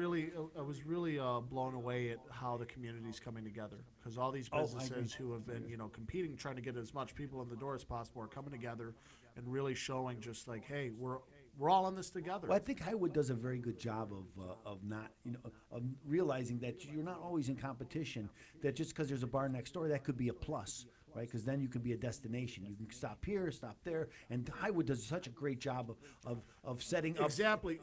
[SPEAKER 1] really blown away at how the community's coming together, because all these
[SPEAKER 2] I
[SPEAKER 1] businesses
[SPEAKER 2] agree.
[SPEAKER 1] who have been competing, trying to get as much people in the door as possible, are coming together and really showing just like, hey, we're all in this together.
[SPEAKER 2] Well, I think Highwood does a very good job of not of realizing that you're not always in competition. That just because there's a bar next door, that could be a plus, right? Because then you can be a destination. You can stop here, stop there, and Highwood does such a great job of setting up.
[SPEAKER 1] Exactly.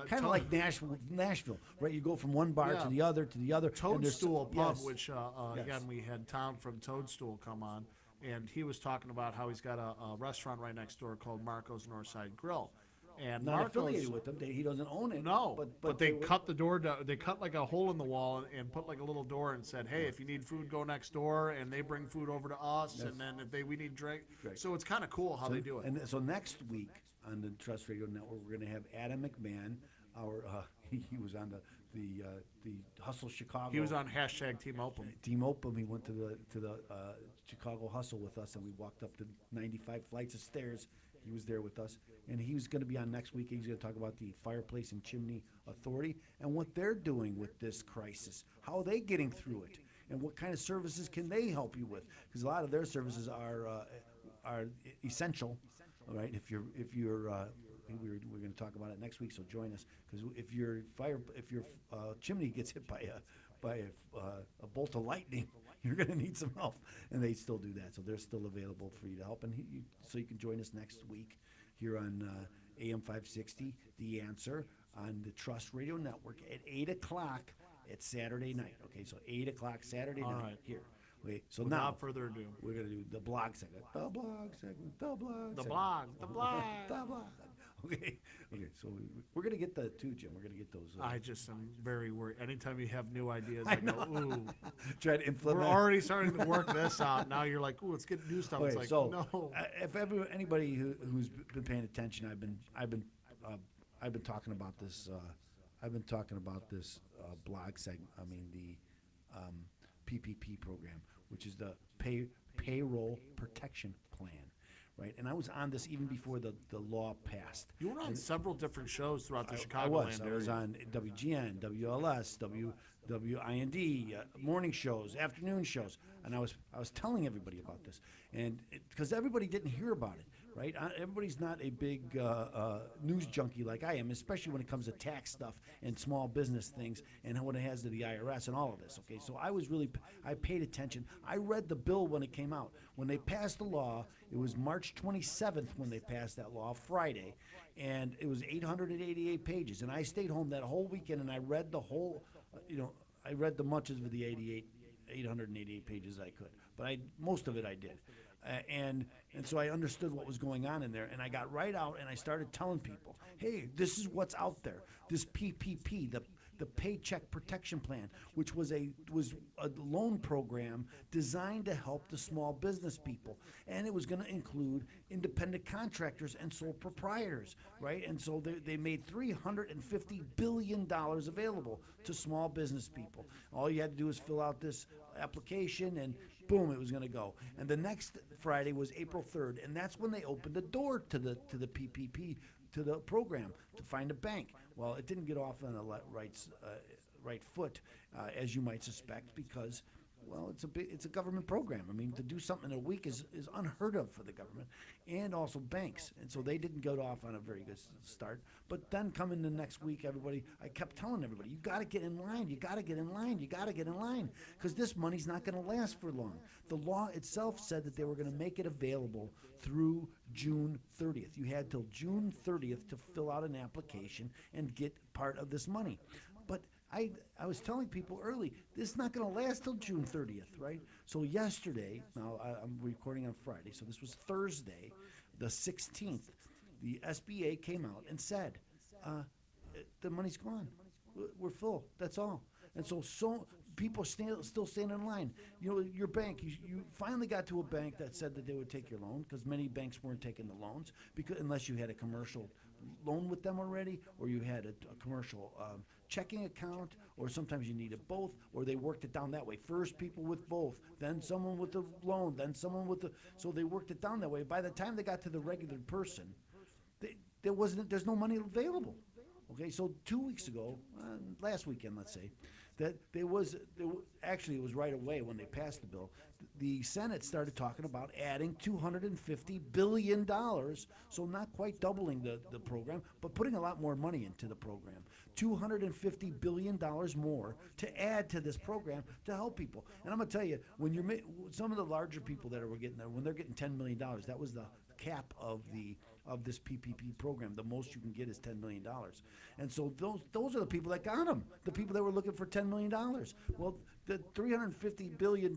[SPEAKER 2] Kind of like Nashville, right? You go from one bar
[SPEAKER 1] Yeah.
[SPEAKER 2] to the other and there's-
[SPEAKER 1] Toadstool Pub,
[SPEAKER 2] yes.
[SPEAKER 1] which
[SPEAKER 2] Yes.
[SPEAKER 1] again, we had Tom from Toadstool come on, and he was talking about how he's got a restaurant right next door called Marco's Northside Grill, and
[SPEAKER 2] not
[SPEAKER 1] Marco's,
[SPEAKER 2] affiliated with them. He doesn't own it.
[SPEAKER 1] No, but they
[SPEAKER 2] were-
[SPEAKER 1] cut the door down. They cut like a hole in the wall and put like a little door and said, "Hey, if you need food, go next door." And they bring food over to us, and then if we need drink,
[SPEAKER 2] Right.
[SPEAKER 1] so it's kind of cool how they do it.
[SPEAKER 2] And so next week on the Trust Radio Network, we're going to have Adam McMahon. Our he was on the Hustle Chicago.
[SPEAKER 1] He was on hashtag Team Open.
[SPEAKER 2] Team Open. He went to the Chicago Hustle with us, and we walked up the 95 flights of stairs. He was there with us, and he was going to be on next week. He's going to talk about the Fireplace and Chimney Authority and what they're doing with this crisis. How are they getting through it, and what kind of services can they help you with? Because a lot of their services are essential, right? If you're we're going to talk about it next week, so join us. Because if your chimney gets hit by a bolt of lightning, you're going to need some help, and they still do that. So they're still available for you to help, and so you can join us next week here on AM 560, The Answer, on the Trust Radio Network at 8 o'clock at Saturday night. Okay, so 8 o'clock Saturday
[SPEAKER 1] All
[SPEAKER 2] night
[SPEAKER 1] right.
[SPEAKER 2] here. Okay, so
[SPEAKER 1] Without
[SPEAKER 2] now
[SPEAKER 1] further ado,
[SPEAKER 2] we're going to do the blog segment. The blog segment. The blog
[SPEAKER 1] the
[SPEAKER 2] segment.
[SPEAKER 1] blog, the blog.
[SPEAKER 2] The blog. Okay, so we're going to get the two, Jim. We're going to get those.
[SPEAKER 1] I just am very worried. Anytime you have new ideas, I go, ooh.
[SPEAKER 2] Try to implement.
[SPEAKER 1] We're already starting to work this out. Now you're like, ooh, let's get new stuff.
[SPEAKER 2] Okay,
[SPEAKER 1] It's like,
[SPEAKER 2] so
[SPEAKER 1] no.
[SPEAKER 2] if anybody who's been paying attention, I've been talking about this. I've been talking about this blog segment. I mean the PPP program, which is the payroll protection plan, right? And I was on this even before the law passed.
[SPEAKER 1] You were on several different shows throughout the
[SPEAKER 2] I
[SPEAKER 1] Chicagoland
[SPEAKER 2] was.
[SPEAKER 1] area.
[SPEAKER 2] I was on WGN, WLS, WIND, morning shows, afternoon shows, and I was telling everybody about this, and because everybody didn't hear about it, right? Everybody's not a big news junkie like I am, especially when it comes to tax stuff and small business things, and what it has to the IRS and all of this. Okay, so I paid attention. I read the bill when it came out. When they passed the law, it was March 27th when they passed that law, Friday, and it was 888 pages. And I stayed home that whole weekend and I read the whole, I read the much of the 888 pages I could, but most of it I did. And so I understood what was going on in there, and I got right out and I started telling people, hey, this is what's out there. This PPP, the Paycheck Protection Plan, which was a loan program designed to help the small business people, and it was going to include independent contractors and sole proprietors, right? And so they made $350 billion available to small business people. All you had to do was fill out this application, and boom, it was going to go. And the next Friday was April 3rd, and that's when they opened the door to the PPP, to the program, to find a bank. Well, it didn't get off on a right foot, as you might suspect, because, well, it's a government program. I mean, to do something in a week is unheard of for the government, and also banks. And so they didn't go off on a very good start. But then coming the next week, I kept telling everybody, you got to get in line, you got to get in line, you got to get in line, because this money's not going to last for long. The law itself said that they were going to make it available through June 30th. You had till June 30th to fill out an application and get part of this money. But I was telling people early, this is not going to last till June 30th, right? So yesterday, now I'm recording on Friday, so this was Thursday, the 16th, the SBA came out and said, the money's gone. We're full, that's all. And so people still stand in line. You know, your bank, you finally got to a bank that said that they would take your loan, because many banks weren't taking the loans, because unless you had a commercial loan with them already, or you had a commercial checking account, or sometimes you needed both, or they worked it down that way. First people with both, then someone with the loan, then someone with the, so they worked it down that way. By the time they got to the regular person, there's no money available. Okay, so 2 weeks ago, last weekend, let's say, that actually it was right away when they passed the bill. The Senate started talking about adding $250 billion, so not quite doubling the program, but putting a lot more money into the program. $250 billion more to add to this program to help people. And I'm going to tell you, when some of the larger people that were getting there, when they're getting $10 million, that was the cap of this PPP program. The most you can get is $10 million. And so those are the people that got them, the people that were looking for $10 million. Well, the $350 billion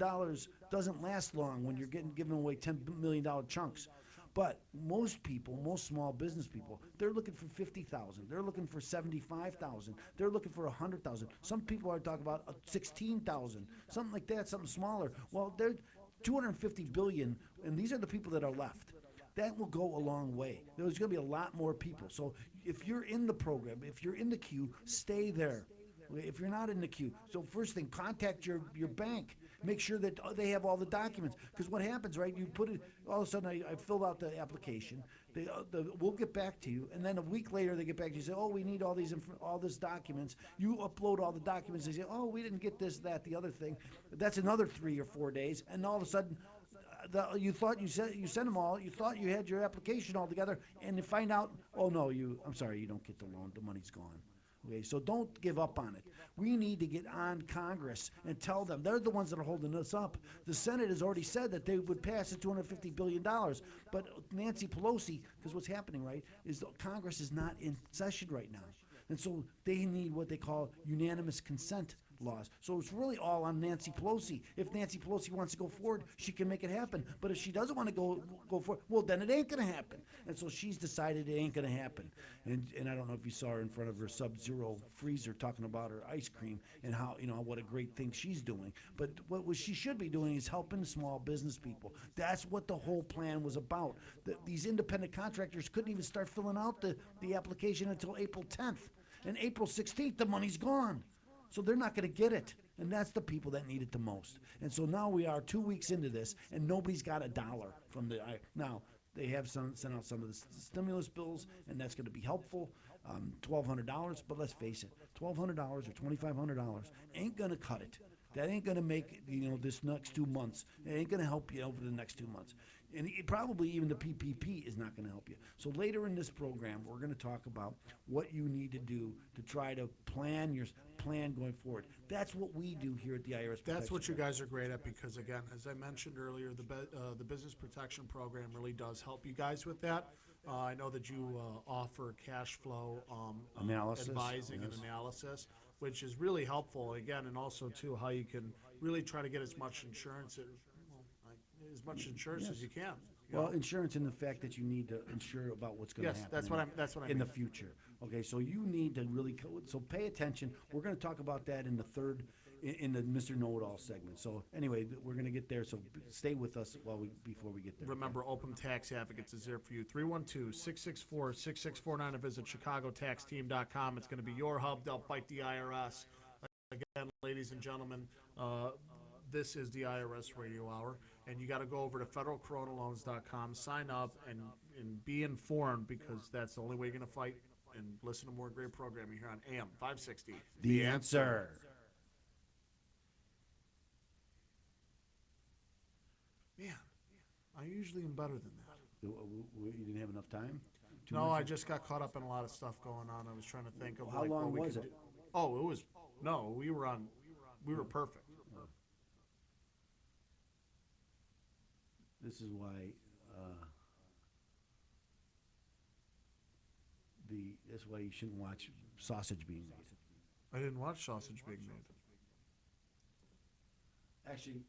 [SPEAKER 2] doesn't last long when you're giving away $10 million chunks. But most people, most small business people, they're looking for $50,000. They're looking for $75,000. They're looking for $100,000. Some people are talking about $16,000, something like that, something smaller. Well, they're $250 billion, and these are the people that are left. That will go a long way. There's going to be a lot more people. So if you're in the program, if you're in the queue, stay there. If you're not in the queue, so first thing, contact your bank. Make sure that they have all the documents. Because what happens, right? You put it, all of a sudden I filled out the application. We'll get back to you, and then a week later they get back to you and say, oh, we need all these documents. You upload all the documents. They say, oh, we didn't get this, that, the other thing. That's another 3 or 4 days, and all of a sudden, you thought you sent them all. You thought you had your application all together, and you find out, oh no, I'm sorry, you don't get the loan. The money's gone. Okay, so don't give up on it. We need to get on Congress and tell them. They're the ones that are holding us up. The Senate has already said that they would pass the $250 billion, but Nancy Pelosi, because what's happening, right, is Congress is not in session right now. And so they need what they call unanimous consent laws. So it's really all on Nancy Pelosi. If Nancy Pelosi wants to go forward, she can make it happen. But if she doesn't want to go forward, well, then it ain't going to happen. And so she's decided it ain't going to happen. And I don't know if you saw her in front of her Sub-Zero freezer talking about her ice cream and how, what a great thing she's doing. But what she should be doing is helping small business people. That's what the whole plan was about. These independent contractors couldn't even start filling out the application until April 10th. And April 16th, the money's gone. So they're not going to get it. And that's the people that need it the most. And so now we are 2 weeks into this, and nobody's got a dollar from the now. They have sent out some of the stimulus bills, and that's going to be helpful, $1,200. But let's face it, $1,200 or $2,500 ain't going to cut it. That ain't going to make this next 2 months. It ain't going to help you over the next 2 months. And probably even the PPP is not going to help you. So later in this program, we're going to talk about what you need to do to try to plan your plan going forward. That's what we do here at the IRS.
[SPEAKER 1] That's what you guys are great at, because, again, as I mentioned earlier, the Business Protection Program really does help you guys with that. I know that you offer cash flow
[SPEAKER 2] analysis,
[SPEAKER 1] advising,
[SPEAKER 2] yes,
[SPEAKER 1] and analysis, which is really helpful, again, and also, too, how you can really try to get as much insurance as
[SPEAKER 2] yes,
[SPEAKER 1] you can.
[SPEAKER 2] Well, insurance and the fact that you need to insure about what's going to
[SPEAKER 1] Yes,
[SPEAKER 2] happen.
[SPEAKER 1] that's what I
[SPEAKER 2] in
[SPEAKER 1] mean.
[SPEAKER 2] the future. Okay, so you need to really so pay attention. We're going to talk about that in the third in the Mr. Know-It-All segment. So anyway, we're going to get there. So stay with us before we get there.
[SPEAKER 1] Remember, Open Tax Advocates is there for you. 312-664-6649 or visit chicagotaxteam.com. It's going to be your hub. They'll fight the IRS. Again, ladies and gentlemen, this is the IRS Radio Hour, and you got to go over to federalcoronaloans.com, sign up, and be informed, because that's the only way you're going to fight, and listen to more great programming here on AM 560.
[SPEAKER 2] The answer.
[SPEAKER 1] Man, I usually am better than that.
[SPEAKER 2] You didn't have enough time?
[SPEAKER 1] No, I just got caught up in a lot of stuff going on. I was trying to think of
[SPEAKER 2] How long was it?
[SPEAKER 1] Oh, it was we were perfect.
[SPEAKER 2] This is why that's why you shouldn't watch sausage being made.
[SPEAKER 1] I didn't watch sausage being made.
[SPEAKER 2] Actually,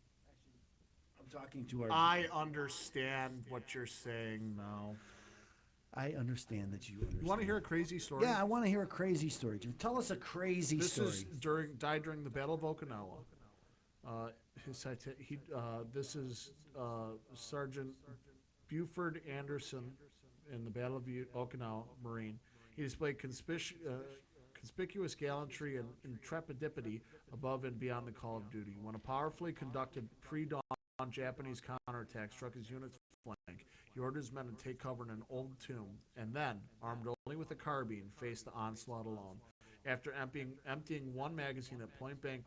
[SPEAKER 2] I'm talking to our.
[SPEAKER 1] I understand what you're saying now.
[SPEAKER 2] I understand that you understand.
[SPEAKER 1] You want to hear a crazy story?
[SPEAKER 2] Yeah, I want to hear a crazy story, Jim. Tell us a crazy story.
[SPEAKER 1] This is died during the Battle of Okinawa. This is Sergeant Buford Anderson in the Battle of Okinawa, Marine. He displayed conspicuous gallantry and intrepidity above and beyond the call of duty. When a powerfully conducted pre-dawn Japanese counterattack struck his unit's flank, he ordered his men to take cover in an old tomb, and then, armed only with a carbine, faced the onslaught alone. After emptying one magazine at point-blank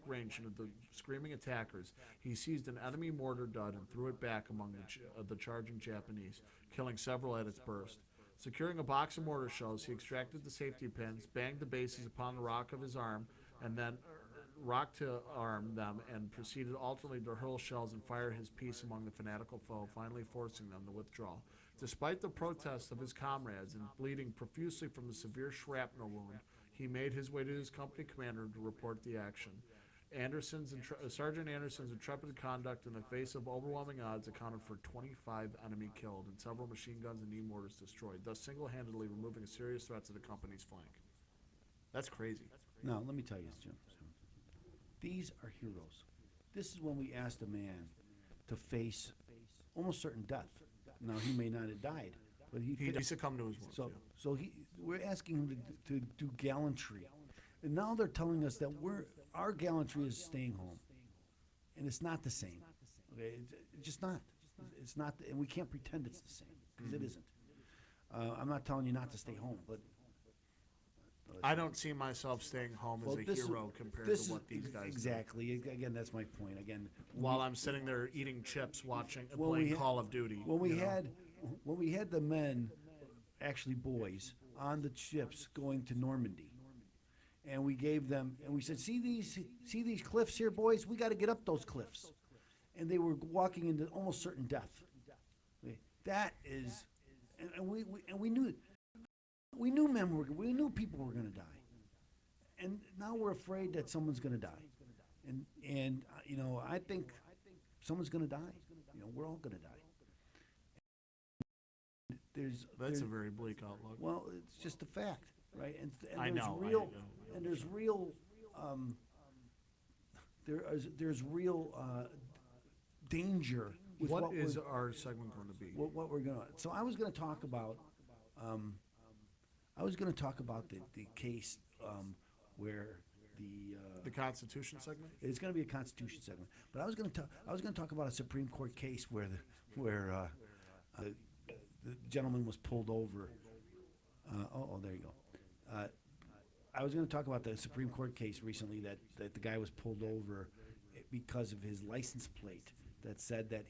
[SPEAKER 1] range into the screaming attackers, he seized an enemy mortar dud and threw it back among the charging Japanese, killing several at its burst. Securing a box of mortar shells, he extracted the safety pins, banged the bases upon the rock of his arm, and then rocked to arm them, and proceeded alternately to hurl shells and fire his piece among the fanatical foe, finally forcing them to withdraw. Despite the protests of his comrades and bleeding profusely from the severe shrapnel wound, he made his way to his company commander to report the action. Sergeant Anderson's intrepid conduct in the face of overwhelming odds accounted for 25 enemy killed and several machine guns and knee mortars destroyed, thus single-handedly removing a serious threat to the company's flank. That's crazy.
[SPEAKER 2] Now, let me tell you, Jim. These are heroes. This is when we asked a man to face almost certain death. Now, he may not have died, but he
[SPEAKER 1] succumbed to his wounds.
[SPEAKER 2] So we're asking him to do gallantry, and now they're telling us that our gallantry is staying home, and it's not the same. Okay, it's just not. It's not, and we can't pretend it's the same, because it isn't. I'm not telling you not to stay home, but
[SPEAKER 1] I don't see myself staying home as a hero compared to what these guys
[SPEAKER 2] exactly. Do. Again, that's my point. Again,
[SPEAKER 1] while I'm sitting there eating chips, playing Call of Duty.
[SPEAKER 2] When we had the men, actually boys, on the ships going to Normandy, and we gave them, and we said, see these cliffs here, boys? We got to get up those cliffs, and they were walking into almost certain death. That is, and we knew. We knew we knew people were going to die, and now we're afraid that someone's going to die, and I think someone's going to die. We're all going to die.
[SPEAKER 1] That's a very bleak outlook.
[SPEAKER 2] Well, it's just a fact, right? And
[SPEAKER 1] I know.
[SPEAKER 2] There's real danger. With
[SPEAKER 1] what is our segment going to be?
[SPEAKER 2] What we're going to. So I was going to talk about. The case where
[SPEAKER 1] the Constitution segment.
[SPEAKER 2] It's going to be a Constitution segment, but I was going to talk about a Supreme Court case where the gentleman was pulled over. There you go. I was going to talk about the Supreme Court case recently that the guy was pulled over because of his license plate that said that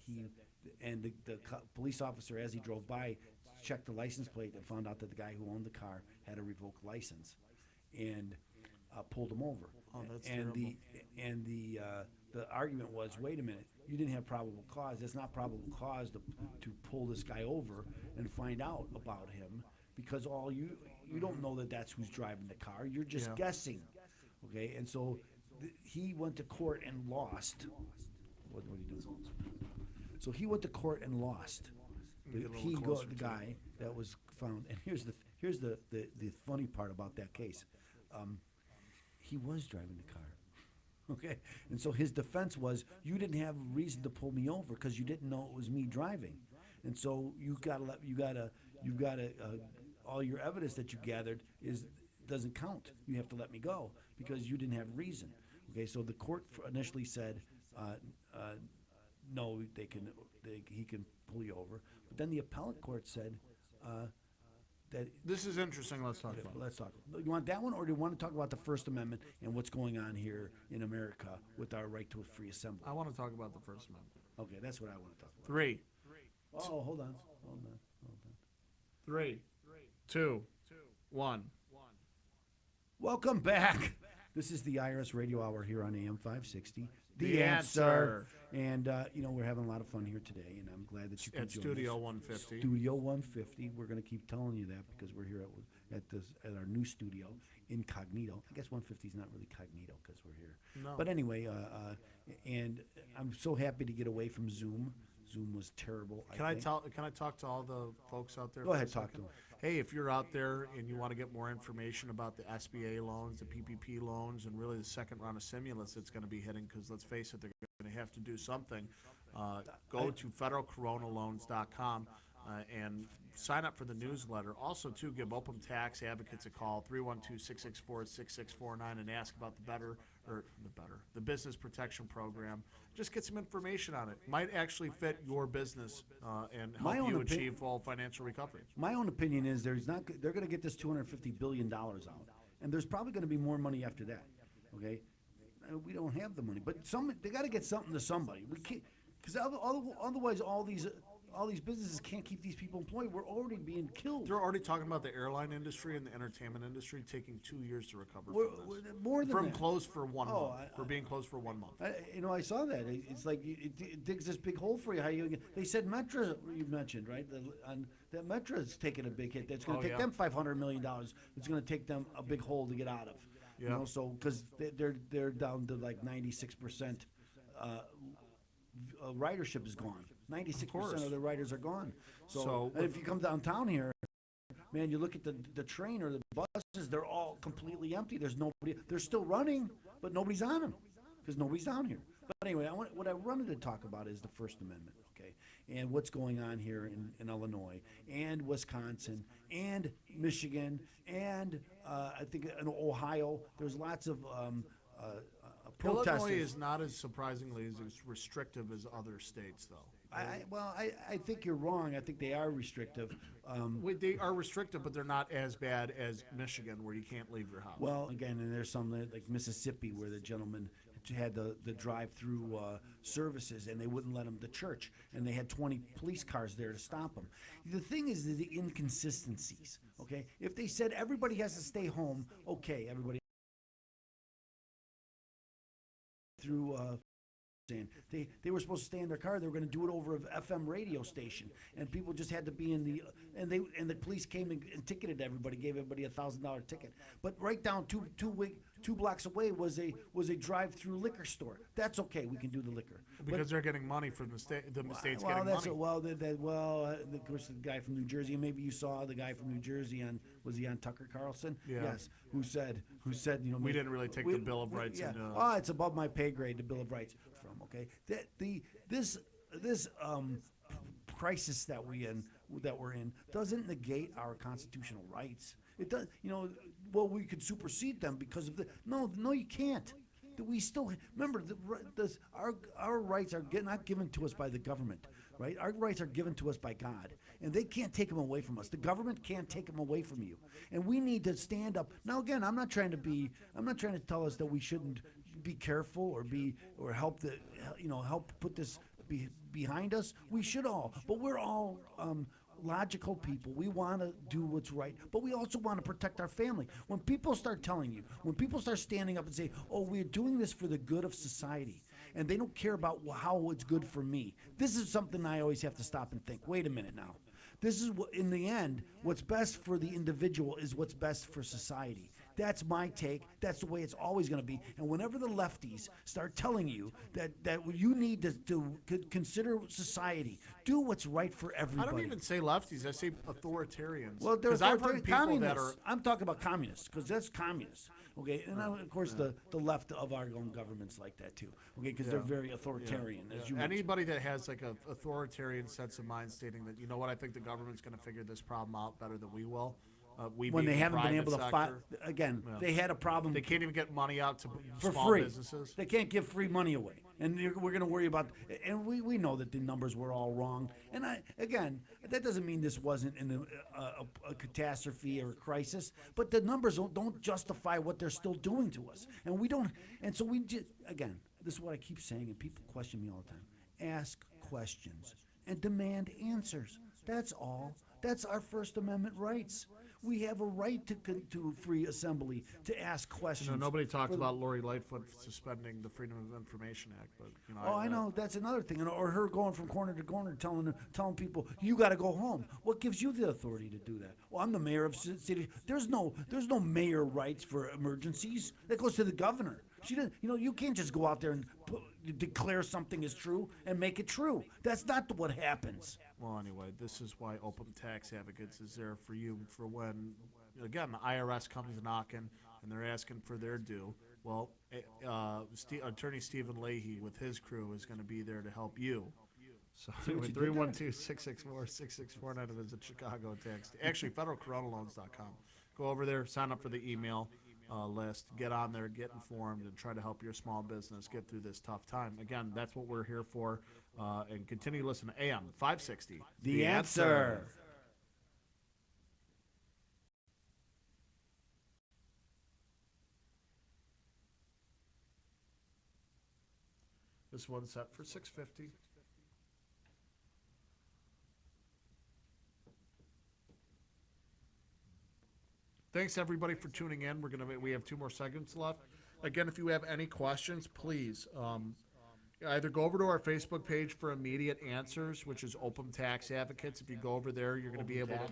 [SPEAKER 2] the police officer, as he drove by, checked the license plate and found out that the guy who owned the car had a revoked license, and pulled him over.
[SPEAKER 1] Oh, that's
[SPEAKER 2] and
[SPEAKER 1] terrible.
[SPEAKER 2] The argument was, wait a minute, you didn't have probable cause. It's not probable cause to pull this guy over and find out about him, because all you don't know that's who's driving the car. You're just guessing, okay? And so he went to court and lost. What are you doing? So he went to court and lost.
[SPEAKER 1] Get a little closer
[SPEAKER 2] The
[SPEAKER 1] to
[SPEAKER 2] guy that was found, and here's the funny part about that case. He was driving the car. Okay, and so his defense was, you didn't have a reason to pull me over because you didn't know it was me driving, and so you've got to all your evidence that you gathered doesn't count. You have to let me go because you didn't have reason. Okay, so the court initially said, no, he can pull you over, but then the appellate court said that.
[SPEAKER 1] This is interesting. Let's talk
[SPEAKER 2] Okay,
[SPEAKER 1] about it.
[SPEAKER 2] let's talk. You want that one, or do you want to talk about the First Amendment and what's going on here in America with our right to a free assembly?
[SPEAKER 1] I want to talk about the First Amendment.
[SPEAKER 2] Okay, that's what I want to talk about.
[SPEAKER 1] 3,
[SPEAKER 2] Oh, hold on.
[SPEAKER 1] 3, 2, 1.
[SPEAKER 2] Welcome back. This is the IRS Radio Hour here on AM 560.
[SPEAKER 1] The Answer.
[SPEAKER 2] And, we're having a lot of fun here today, and I'm glad that you can
[SPEAKER 1] At
[SPEAKER 2] join
[SPEAKER 1] Studio
[SPEAKER 2] us.
[SPEAKER 1] 150.
[SPEAKER 2] Studio 150. We're going to keep telling you that because we're here at our new studio, incognito. I guess 150 is not really cognito because we're here.
[SPEAKER 1] No.
[SPEAKER 2] But anyway, and I'm so happy to get away from Zoom. Zoom was terrible.
[SPEAKER 1] Can I talk to all the folks out there?
[SPEAKER 2] Go
[SPEAKER 1] for a
[SPEAKER 2] ahead, talk
[SPEAKER 1] second?
[SPEAKER 2] to them.
[SPEAKER 1] Hey, if you're out there and you want to get more information about the SBA loans, the PPP loans, and really the second round of stimulus that's going to be hitting, because let's face it, they're going to have to do something. Go to federalcoronaloans.com and sign up for the newsletter. Also, too, give Open Tax Advocates a call, 312-664-6649, and ask about the Business Protection Program. Just get some information on it. Might actually fit your business and help you achieve full financial recovery.
[SPEAKER 2] My own opinion is they're going to get this $250 billion out, and there's probably going to be more money after that. Okay, we don't have the money, but they got to get something to somebody. We can't, because otherwise all these businesses can't keep these people employed. We're already being killed.
[SPEAKER 1] They're already talking about the airline industry and the entertainment industry taking 2 years to recover
[SPEAKER 2] We're more than
[SPEAKER 1] from
[SPEAKER 2] that.
[SPEAKER 1] closed for 1
[SPEAKER 2] Oh,
[SPEAKER 1] month. For being closed for 1 month.
[SPEAKER 2] I saw that. It's like it digs this big hole for you. They said Metra, you mentioned, right? That Metra's taking a big hit. That's going to take them $500 million. It's going to take them a big hole to get out of.
[SPEAKER 1] Yeah.
[SPEAKER 2] You know, so because they're down to like 96%. Ridership is gone. 96% of the riders are gone. So and if you come downtown here, man, you look at the train or the buses, they're all completely empty. There's nobody. They're still running, but nobody's on them because nobody's down here. But anyway, what I wanted to talk about is the First Amendment, okay, and what's going on here in Illinois and Wisconsin and Michigan and I think in Ohio. There's lots of protesters.
[SPEAKER 1] Illinois is not as surprisingly as restrictive as other states, though.
[SPEAKER 2] I think you're wrong. I think they are restrictive.
[SPEAKER 1] They are restrictive, but they're not as bad as Michigan, where you can't leave your house.
[SPEAKER 2] Well, again, and there's some like Mississippi where the gentleman had the drive-through services, and they wouldn't let him to church, and they had 20 police cars there to stop him. The thing is the inconsistencies. Okay, if they said everybody has to stay home, okay, everybody through. They were supposed to stay in their car. They were going to do it over an FM radio station, and people just had to be in the and the police came and ticketed everybody, gave everybody a $1,000 ticket. But right down two blocks away was a drive-through liquor store. That's okay. We can do the liquor
[SPEAKER 1] because they're getting money from the state. The state's
[SPEAKER 2] well,
[SPEAKER 1] getting
[SPEAKER 2] that's
[SPEAKER 1] money.
[SPEAKER 2] Of course, the guy from New Jersey. Maybe you saw the guy from New Jersey was he on Tucker Carlson?
[SPEAKER 1] Yeah.
[SPEAKER 2] Yes. Who said
[SPEAKER 1] we didn't really take the Bill of Rights.
[SPEAKER 2] Yeah.
[SPEAKER 1] Into,
[SPEAKER 2] it's above my pay grade. The Bill of Rights. Okay, this crisis that we're in doesn't negate our constitutional rights. It does, well, we could supersede them because of no, you can't. We still remember our rights are not given to us by the government, right? Our rights are given to us by God, and they can't take them away from us. The government can't take them away from you, and we need to stand up. Now, again, I'm not trying to tell us that we shouldn't be careful or help put this behind us. We should all, but we're all logical people. We want to do what's right, but we also want to protect our family. When people start telling you, when people start standing up and say, "Oh, we're doing this for the good of society," and they don't care about how it's good for me, this is something I always have to stop and think. Wait a minute now. This is what, in the end, what's best for the individual is what's best for society. That's my take. That's the way it's always going to be. And whenever the lefties start telling you that you need to consider society, do what's right for everybody.
[SPEAKER 1] I don't even say lefties. I say authoritarians.
[SPEAKER 2] Well, there's
[SPEAKER 1] I've heard people
[SPEAKER 2] communists.
[SPEAKER 1] that are.
[SPEAKER 2] I'm talking about communists because that's communists. Okay, and of course the left of our own government's like that too. Okay, because they're very authoritarian. As you mentioned.
[SPEAKER 1] Anybody that has like a authoritarian sense of mind, stating that, you know what, I think the government's going to figure this problem out better than we will.
[SPEAKER 2] When they haven't been able to fight again, they had a problem.
[SPEAKER 1] They can't even get money out to
[SPEAKER 2] for
[SPEAKER 1] small
[SPEAKER 2] free.
[SPEAKER 1] businesses.
[SPEAKER 2] They can't give free money away, and we're going to worry about. And we know that the numbers were all wrong. And again, that doesn't mean this wasn't a catastrophe or a crisis, but the numbers don't justify what they're still doing to us, and we don't. And so we just again, this is what I keep saying, and people question me all the time. Ask questions and demand answers. That's all. That's our First Amendment rights. We have a right to free assembly, to ask questions.
[SPEAKER 1] Nobody talked about Lori Lightfoot suspending the Freedom of Information Act, but
[SPEAKER 2] I know that's another thing, or her going from corner to corner telling people you got to go home. What gives you the authority to do that? Well, I'm the mayor of city. There's no mayor rights for emergencies. That goes to the governor. She doesn't. You can't just go out there and declare something is true and make it true. That's not what happens.
[SPEAKER 1] Well, anyway, this is why Open Tax Advocates is there for you for when, again, the IRS comes knocking and they're asking for their due. Well, Attorney Stephen Leahy with his crew is going to be there to help you. So 312-664-6649 to visit Chicago Tax. Actually, federalcoronaloans.com. Go over there, sign up for the email list, get on there, get informed, and try to help your small business get through this tough time. Again, that's what we're here for. And continue to listen to AM 560.
[SPEAKER 2] The Answer.
[SPEAKER 1] This one's set for 650. Thanks everybody for tuning in. We have 2 more segments left. Again, if you have any questions, please either go over to our Facebook page for immediate answers, which is Open Tax Advocates. If you go over there, you're going to be able to.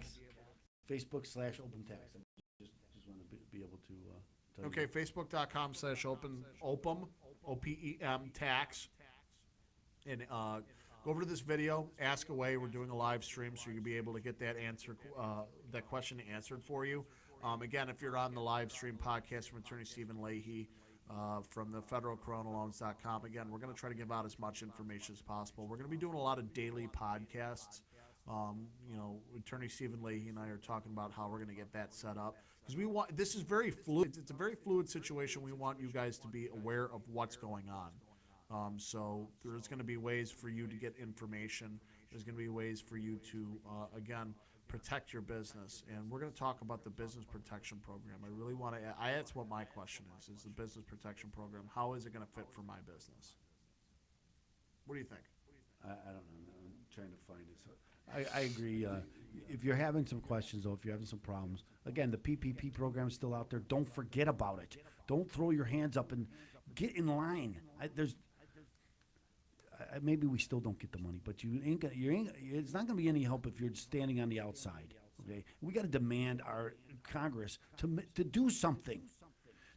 [SPEAKER 2] Facebook/Open Tax. Just want to be able to. Tell
[SPEAKER 1] Okay, Facebook.com/Opem OPEM Tax, and go over to this video. Ask away. We're doing a live stream, so you'll be able to get that question answered for you. Again, if you're on the live stream podcast from Attorney Stephen Leahy from the federalcoronaloans.com, again, we're going to try to give out as much information as possible. We're going to be doing a lot of daily podcasts. Attorney Stephen Leahy and I are talking about how we're going to get that set up, because this is very fluid. It's a very fluid situation. We want you guys to be aware of what's going on. So there's going to be ways for you to get information. There's going to be ways for you to, again, protect your business. And we're going to talk about the business protection program. I really want to, that's what my question is the business protection program. How is it going to fit for my business? What do you think?
[SPEAKER 2] I don't know. I'm trying to find it. So I agree. If you're having some questions, though, if you're having some problems, again, the PPP program is still out there. Don't forget about it. Don't throw your hands up and get in line. Maybe we still don't get the money, but it's not going to be any help if you're standing on the outside. Okay, we got to demand our Congress to do something.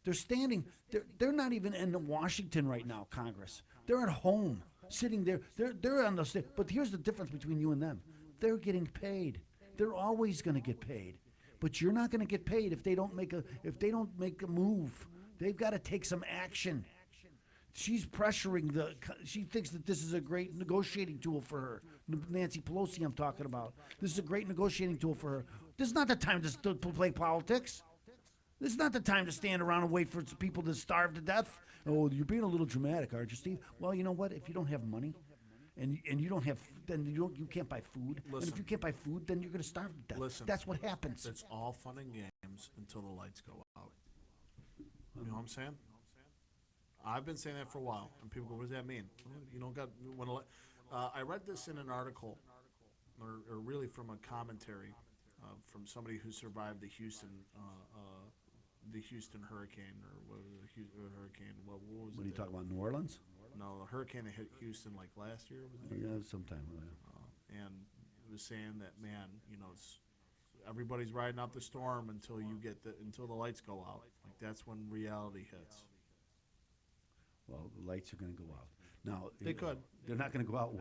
[SPEAKER 2] They're standing. They're not even in Washington right now. Congress. They're at home, sitting there. They're on the stage. But here's the difference between you and them. They're getting paid. They're always going to get paid. But you're not going to get paid if they don't make a move. They've got to take some action. She's pressuring she thinks that this is a great negotiating tool for her. Nancy Pelosi, I'm talking about. This is a great negotiating tool for her. This is not the time to play politics. This is not the time to stand around and wait for people to starve to death. Oh, you're being a little dramatic, aren't you, Steve? Well, you know what? If you don't have money, and you don't have, then you can't buy food.
[SPEAKER 1] Listen,
[SPEAKER 2] and if you can't buy food, then you're going to starve to death.
[SPEAKER 1] Listen,
[SPEAKER 2] that's what happens.
[SPEAKER 1] It's all fun and games until the lights go out. You know what I'm saying? I've been saying that for a while, and people go, "What does that mean?" I read this in an article, or really from a commentary from somebody who survived the Houston hurricane, or hurricane. What was it?
[SPEAKER 2] What are you talking about? New Orleans?
[SPEAKER 1] No, the hurricane that hit Houston like last year. Was it?
[SPEAKER 2] Yeah, sometime.
[SPEAKER 1] And it was saying that, man, everybody's riding out the storm until until the lights go out. Like that's when reality hits.
[SPEAKER 2] Well, the lights are going to go out. Now,
[SPEAKER 1] They could.
[SPEAKER 2] They're not going to go out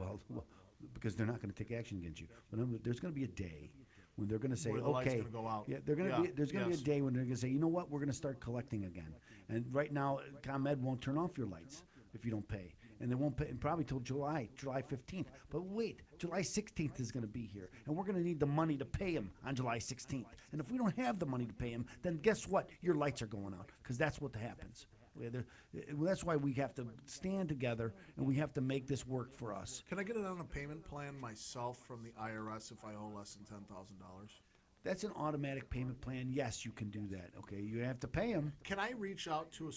[SPEAKER 2] because they're not going to take action against you. But there's going to be a day when they're going to say,
[SPEAKER 1] Where the light's
[SPEAKER 2] okay,
[SPEAKER 1] gonna go out.
[SPEAKER 2] yeah, they're going to
[SPEAKER 1] Yeah,
[SPEAKER 2] be. There's going to
[SPEAKER 1] yes.
[SPEAKER 2] be a day when they're going to say, you know what, we're going to start collecting again. And right now, ComEd won't turn off your lights if you don't pay, and they won't pay, and probably till July 15th. But wait, July 16th is going to be here, and we're going to need the money to pay them on July 16th. And if we don't have the money to pay them, then guess what? Your lights are going out because that's what happens. That's why we have to stand together and we have to make this work for us.
[SPEAKER 1] Can I get it on a payment plan myself from the IRS if I owe less than $10,000?
[SPEAKER 2] That's an automatic payment plan. Yes, you can do that. Okay, you have to pay them.
[SPEAKER 1] Can I reach out to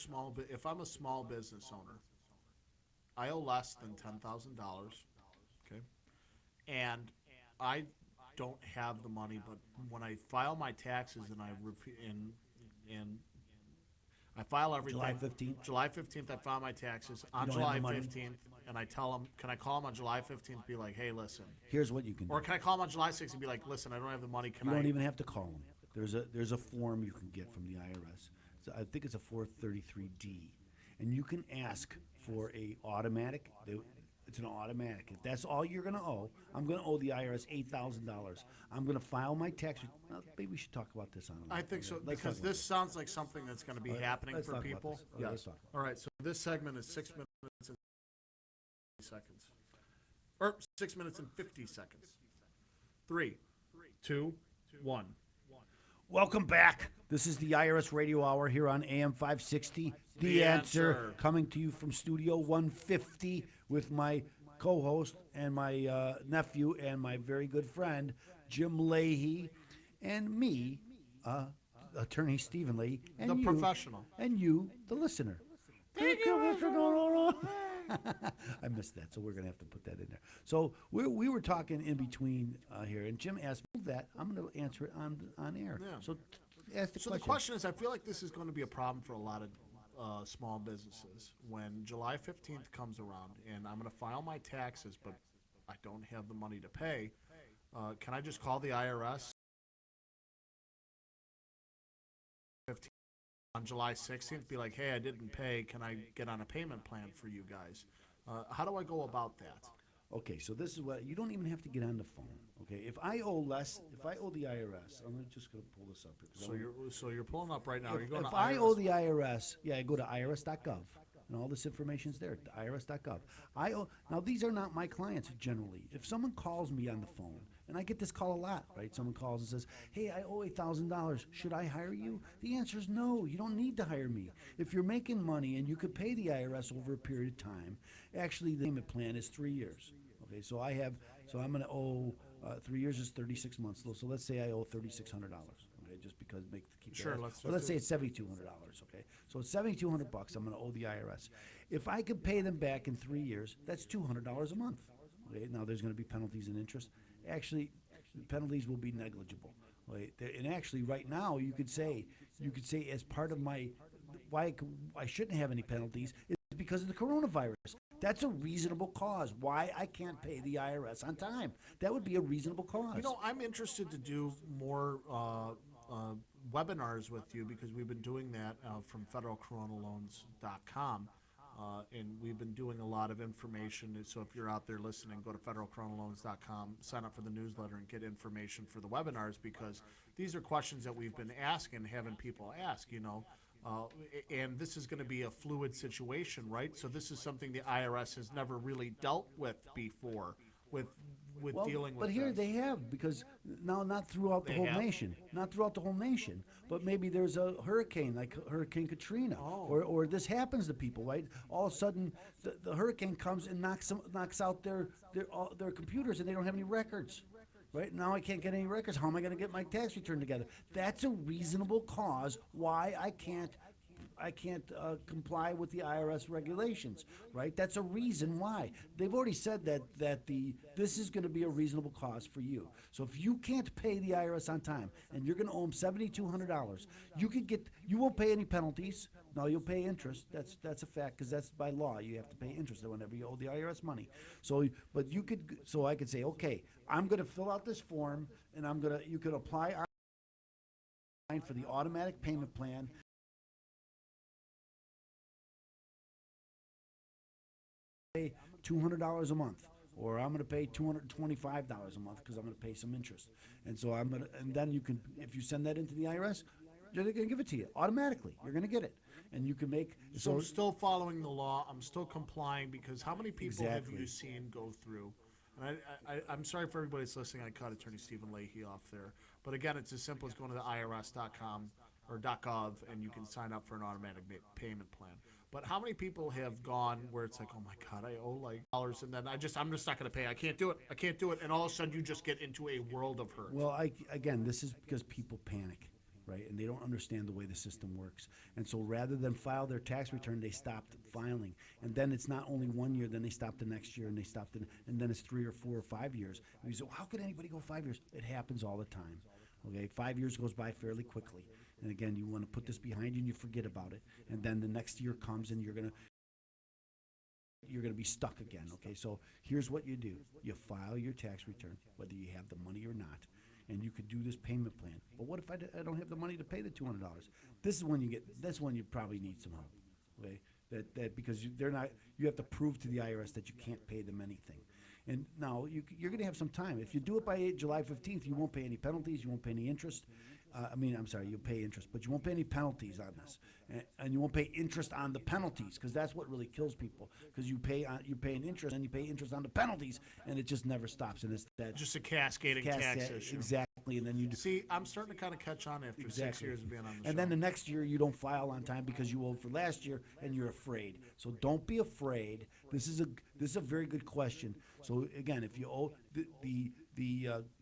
[SPEAKER 1] if I'm a small business owner, I owe less than $10,000, okay, and I don't have the money, but when I file my taxes and I file everything.
[SPEAKER 2] July 15th?
[SPEAKER 1] July 15th, I file my taxes. On
[SPEAKER 2] don't have
[SPEAKER 1] July
[SPEAKER 2] the money?
[SPEAKER 1] 15th, and I tell them, can I call them on July 15th, be like, hey, listen.
[SPEAKER 2] Here's what you can do.
[SPEAKER 1] Or can I call them on July 6th and be like, listen, I don't have the money,
[SPEAKER 2] You don't even have to call them. There's a form you can get from the IRS. So I think it's a 433D, and you can ask for a automatic. It's an automatic. If that's all you're going to owe, I'm going to owe the IRS $8,000. I'm going to file my tax. Well, maybe we should talk about this on.
[SPEAKER 1] I think so,
[SPEAKER 2] Let's
[SPEAKER 1] because
[SPEAKER 2] talk about
[SPEAKER 1] this sounds like something that's going to be happening
[SPEAKER 2] let's
[SPEAKER 1] for
[SPEAKER 2] talk about
[SPEAKER 1] people.
[SPEAKER 2] this. Okay, let's talk.
[SPEAKER 1] All right, so this segment is 6 minutes and 50 seconds. Or 6 minutes and 50 seconds. 3, 2, 1.
[SPEAKER 2] Welcome back. This is the IRS Radio Hour here on AM 560. The answer, coming to you from Studio 150 with my co-host and my nephew and my very good friend, Jim Leahy, and me, Attorney Stephen Leahy, and
[SPEAKER 1] The
[SPEAKER 2] you,
[SPEAKER 1] professional.
[SPEAKER 2] and you, the listener. I missed that, so we're going to have to put that in there. So we were talking in between here, and Jim asked me that. I'm going to answer it on air.
[SPEAKER 1] Yeah.
[SPEAKER 2] So ask the
[SPEAKER 1] So
[SPEAKER 2] question.
[SPEAKER 1] the question is, I feel like this is going to be a problem for a lot of small businesses when July 15th comes around, and I'm going to file my taxes, but I don't have the money to pay. Can I just call the IRS on July 16th, be like, hey, I didn't pay. Can I get on a payment plan for you guys? How do I go about that?
[SPEAKER 2] Okay, so this is what you don't even have to get on the phone. Okay, if I owe the IRS, I'm just going to pull this up here.
[SPEAKER 1] So you're pulling up right now. You're going
[SPEAKER 2] If
[SPEAKER 1] to
[SPEAKER 2] I
[SPEAKER 1] IRS.
[SPEAKER 2] owe the IRS, I go to irs.gov, and all this information's there. irs.gov. Now these are not my clients generally. If someone calls me on the phone, and I get this call a lot, right? Someone calls and says, "Hey, I owe $8,000. Should I hire you?" The answer is no. You don't need to hire me. If you're making money and you could pay the IRS over a period of time, actually the payment plan is 3 years. Okay, so I'm going to owe 3 years is 36 months. So let's say I owe $3,600. Okay, just because keep
[SPEAKER 1] Sure,
[SPEAKER 2] that. Let's say it's $7,200. Okay, so it's $7,200. I'm going to owe the IRS. If I could pay them back in 3 years, that's $200 a month. Okay, now there's going to be penalties and interest. Actually, penalties will be negligible. Right? And actually, right now, you could say as part of why I shouldn't have any penalties is because of the coronavirus. That's a reasonable cause why I can't pay the IRS on time. That would be a reasonable cause.
[SPEAKER 1] You know, I'm interested to do more webinars with you because we've been doing that from federalcoronaloans.com. And we've been doing a lot of information. So if you're out there listening, go to federalcoronaloans.com, sign up for the newsletter, and get information for the webinars because these are questions that we've been asking, having people ask, and this is going to be a fluid situation, right? So this is something the IRS has never really dealt with before with dealing with
[SPEAKER 2] But here
[SPEAKER 1] this.
[SPEAKER 2] they have, because now not throughout the whole nation, but maybe there's a hurricane like Hurricane Katrina, or this happens to people, right? All of a sudden, the hurricane comes and knocks out their computers, and they don't have any records. Right now, I can't get any records. How am I going to get my tax return together? That's a reasonable cause why I can't comply with the IRS regulations, right? That's a reason why. They've already said that this is going to be a reasonable cause for you. So if you can't pay the IRS on time and you're going to owe them $7,200, you won't pay any penalties. No, you'll pay interest. That's a fact because that's by law. You have to pay interest whenever you owe the IRS money. So I could say, okay, I'm going to fill out this form and you could apply for the automatic payment plan. Pay $200 a month, or I'm going to pay $225 a month because I'm going to pay some interest. And so and then you can, if you send that into the IRS, they're going to give it to you automatically. You're going to get it, and you can make.
[SPEAKER 1] So I'm still following the law. I'm still complying, because how many people have you seen go through? And I'm sorry for everybody that's listening. I cut Attorney Stephen Leahy off there. But again, it's as simple as going to the IRS.com or .gov, and you can sign up for an automatic payment plan. But how many people have gone where it's like, oh my God, I owe like dollars, and then I'm just not going to pay. I can't do it. And all of a sudden you just get into a world of hurt.
[SPEAKER 2] Well, again, this is because people panic, right? And they don't understand the way the system works. And so rather than file their tax return, they stopped filing. And then it's not only 1 year, then they stop the next year, and they stopped, and then it's 3 or 4 or 5 years. And you say, well, how could anybody go 5 years? It happens all the time. Okay, 5 years goes by fairly quickly. And again, you want to put this behind you and you forget about it. And then the next year comes and you're going to be stuck again. Okay, so here's what you do. You file your tax return, whether you have the money or not. And you could do this payment plan. But what if I don't have the money to pay the $200? This is when you probably need some help. Okay, that because you have to prove to the IRS that you can't pay them anything. And now you're going to have some time. If you do it by July 15th, you won't pay any penalties. You won't pay any interest. I'm sorry, you'll pay interest, but you won't pay any penalties on this. And you won't pay interest on the penalties, because that's what really kills people. Because you pay an interest, and you pay interest on the penalties, and it just never stops. And it's that
[SPEAKER 1] just a cascading tax issue.
[SPEAKER 2] Exactly. And then you
[SPEAKER 1] see, I'm starting to kind of catch on after 6 years of being on the show.
[SPEAKER 2] And then the next year you don't file on time because you owed for last year, and you're afraid. So don't be afraid. This is a very good question. So again, if you owe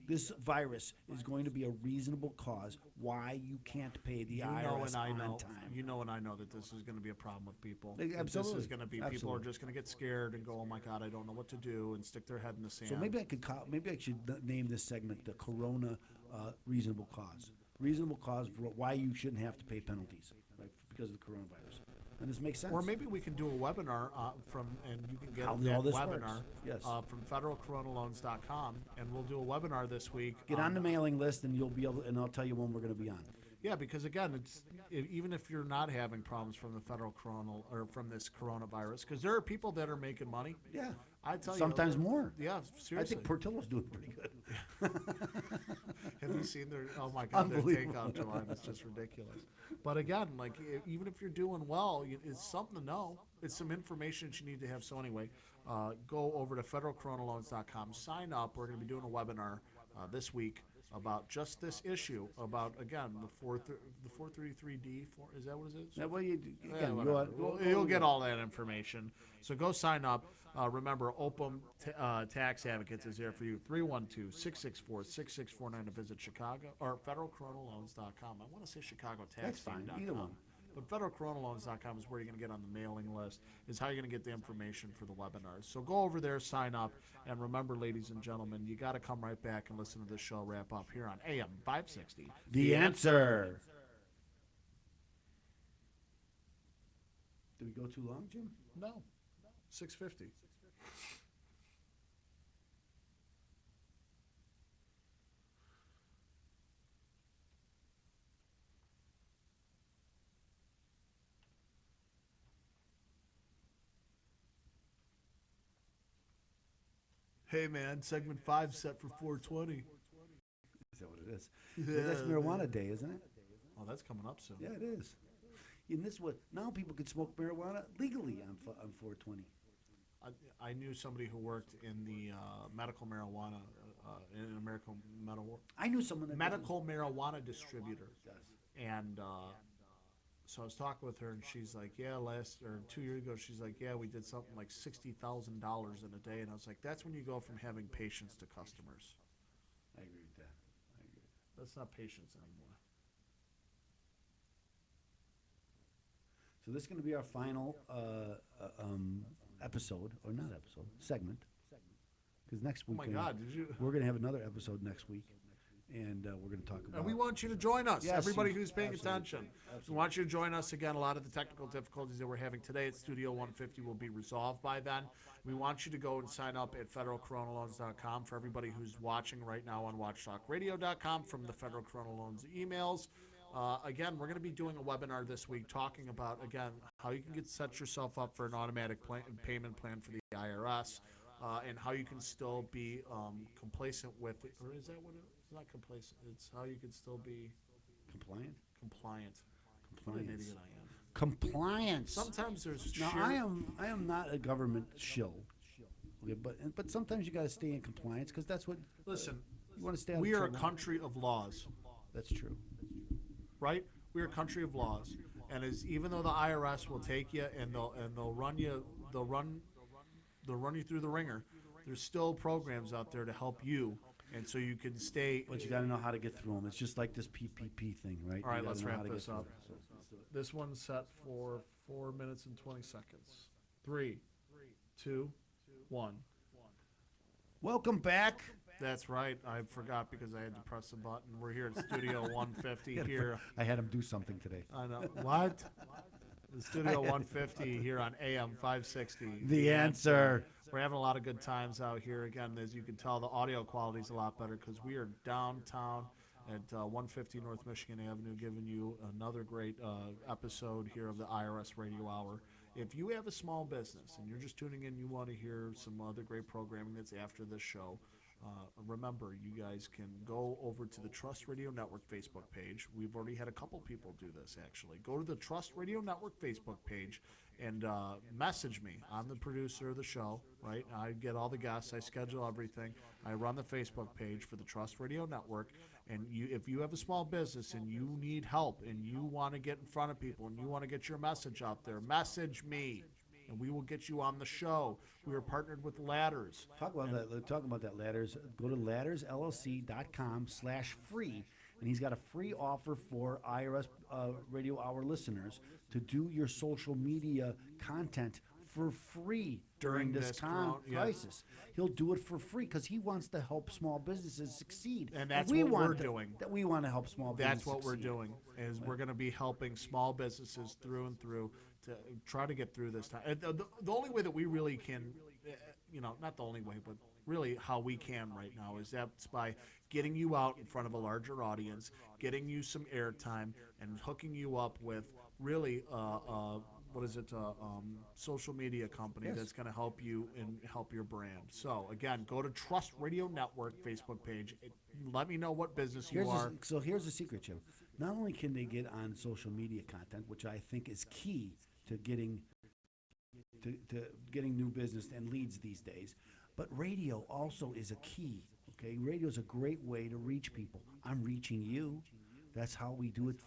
[SPEAKER 2] this virus is going to be a reasonable cause why you can't pay the IRS on time.
[SPEAKER 1] You know, and I know that this is going to be a problem with people.
[SPEAKER 2] Absolutely.
[SPEAKER 1] This is going to be people are just going to get scared and go, oh my God, I don't know what to do, and stick their head in the sand.
[SPEAKER 2] So maybe I should name this segment the Corona reasonable cause. Reasonable cause for why you shouldn't have to pay penalties, right, because of the coronavirus. And this makes sense.
[SPEAKER 1] Or maybe we can do a webinar and you can get
[SPEAKER 2] all
[SPEAKER 1] that
[SPEAKER 2] this
[SPEAKER 1] webinar
[SPEAKER 2] from
[SPEAKER 1] federalcoronaloans.com, and we'll do a webinar this week.
[SPEAKER 2] Get on the mailing list, and you'll be able, and I'll tell you when we're going to be on.
[SPEAKER 1] Yeah, because again, even if you're not having problems from the federal coronal or from this coronavirus, because there are people that are making money.
[SPEAKER 2] Yeah,
[SPEAKER 1] I tell you,
[SPEAKER 2] sometimes more.
[SPEAKER 1] Yeah, seriously.
[SPEAKER 2] I think Portillo's doing pretty good.
[SPEAKER 1] Have you seen their? Oh my God, their takeout line is just ridiculous. But again, like even if you're doing well, it's something to know. It's some information that you need to have. So anyway, go over to federalcoronaloans.com. Sign up. We're going to be doing a webinar this week about just this issue, about, again, the 433D. Is that what it is?
[SPEAKER 2] That way
[SPEAKER 1] you'll get all that information. So go sign up. Remember, Opum Tax Advocates is there for you. 312-664-6649 to visit Chicago or federalcoronaloans.com. I want to say ChicagoTax.
[SPEAKER 2] That's fine. Either one.
[SPEAKER 1] But federalcoronaloans.com is where you're going to get on the mailing list, is how you're going to get the information for the webinars. So go over there, sign up, and remember, ladies and gentlemen, you got to come right back and listen to this show wrap up here on AM 560.
[SPEAKER 2] The Answer. Did we go too long, Jim?
[SPEAKER 1] No. 6:50. Hey man, segment 5 set for 4:20.
[SPEAKER 2] Is that what it is? Yeah, that's marijuana day, isn't it?
[SPEAKER 1] Oh, that's coming up soon.
[SPEAKER 2] Yeah, it is. In this way, now people can smoke marijuana legally on 420.
[SPEAKER 1] I knew somebody who worked in the medical marijuana in American
[SPEAKER 2] I knew someone that
[SPEAKER 1] medical marijuana distributor.
[SPEAKER 2] Yes.
[SPEAKER 1] And so I was talking with her, and she's like, yeah, 2 years ago, she's like, yeah, we did something like $60,000 in a day. And I was like, that's when you go from having patience to customers.
[SPEAKER 2] I agree with that.
[SPEAKER 1] That's not patience anymore.
[SPEAKER 2] So this is going to be our final segment. Because next week,
[SPEAKER 1] oh my God,
[SPEAKER 2] we're going to have another episode next week. And we're going to talk about.
[SPEAKER 1] And we want you to join us.
[SPEAKER 2] Yes,
[SPEAKER 1] everybody who's paying
[SPEAKER 2] absolutely.
[SPEAKER 1] attention.
[SPEAKER 2] Absolutely.
[SPEAKER 1] We want you to join us again. A lot of the technical difficulties that we're having today at Studio 150 will be resolved by then. We want you to go and sign up at federalcoronaloans.com. For everybody who's watching right now on watchtalkradio.com from the Federal Corona Loans emails, Again, we're going to be doing a webinar this week talking about, again, how you can set yourself up for an automatic payment plan for the IRS, and how you can still be complacent with, or is that what it's not complacent, it's how you can still be
[SPEAKER 2] Compliant?
[SPEAKER 1] compliant. What an
[SPEAKER 2] Compliance.
[SPEAKER 1] idiot I am.
[SPEAKER 2] Compliance.
[SPEAKER 1] Sometimes there's
[SPEAKER 2] Now,
[SPEAKER 1] sheer,
[SPEAKER 2] I am not a government shill. Okay, but sometimes you got to stay in compliance because that's what
[SPEAKER 1] listen,
[SPEAKER 2] you want to stay out of
[SPEAKER 1] we are a
[SPEAKER 2] trouble.
[SPEAKER 1] country of laws,
[SPEAKER 2] That's true.
[SPEAKER 1] right? We're a country of laws, and as even though the IRS will take you and they'll run you through the ringer, there's still programs out there to help you, and so you can stay.
[SPEAKER 2] But you got to know how to get through them. It's just like this PPP thing, right?
[SPEAKER 1] All right,
[SPEAKER 2] You gotta
[SPEAKER 1] let's
[SPEAKER 2] know how
[SPEAKER 1] wrap
[SPEAKER 2] to get
[SPEAKER 1] this
[SPEAKER 2] through
[SPEAKER 1] up.
[SPEAKER 2] it. So let's do it.
[SPEAKER 1] This one's set for 4 minutes and 20 seconds. 3, 2, 1.
[SPEAKER 2] Welcome back.
[SPEAKER 1] That's right. I forgot because I had to press the button. We're here at Studio 150 here.
[SPEAKER 2] I had him do something today.
[SPEAKER 1] I know. What? The Studio 150 here on AM 560.
[SPEAKER 2] The answer.
[SPEAKER 1] We're having a lot of good times out here. Again, as you can tell, the audio quality is a lot better because we are downtown at 150 North Michigan Avenue, giving you another great episode here of the IRS Radio Hour. If you have a small business and you're just tuning in, you want to hear some other great programming that's after this show, remember, you guys can go over to the Trust Radio Network Facebook page. We've already had a couple people do this, actually. Go to the Trust Radio Network Facebook page and message me. I'm the producer of the show, right? I get all the guests. I schedule everything. I run the Facebook page for the Trust Radio Network. And if you have a small business and you need help and you want to get in front of people and you want to get your message out there, message me. And we will get you on the show. We are partnered with Ladders.
[SPEAKER 2] Talk about that. Talk about that. Ladders. Go to laddersllc.com/free, and he's got a free offer for IRS Radio Hour listeners to do your social media content for free during this crisis. He'll do it for free because he wants to help small businesses succeed.
[SPEAKER 1] And that's
[SPEAKER 2] we
[SPEAKER 1] what
[SPEAKER 2] want
[SPEAKER 1] we're
[SPEAKER 2] to-
[SPEAKER 1] doing.
[SPEAKER 2] That we want to help small businesses.
[SPEAKER 1] That's what we're
[SPEAKER 2] succeed.
[SPEAKER 1] doing. Is we're going to be helping small businesses through and through to try to get through this time. And the only way that we really can, not the only way, but really how we can right now is that's by getting you out in front of a larger audience, getting you some airtime, and hooking you up with really social media company
[SPEAKER 2] Yes.
[SPEAKER 1] that's going to help you and help your brand. So again, go to Trust Radio Network Facebook page. Let me know what business you are.
[SPEAKER 2] So here's the secret, Jim. Not only can they get on social media content, which I think is key to getting new business and leads these days, but radio also is a key. Okay, radio is a great way to reach people. I'm reaching you. That's how we do it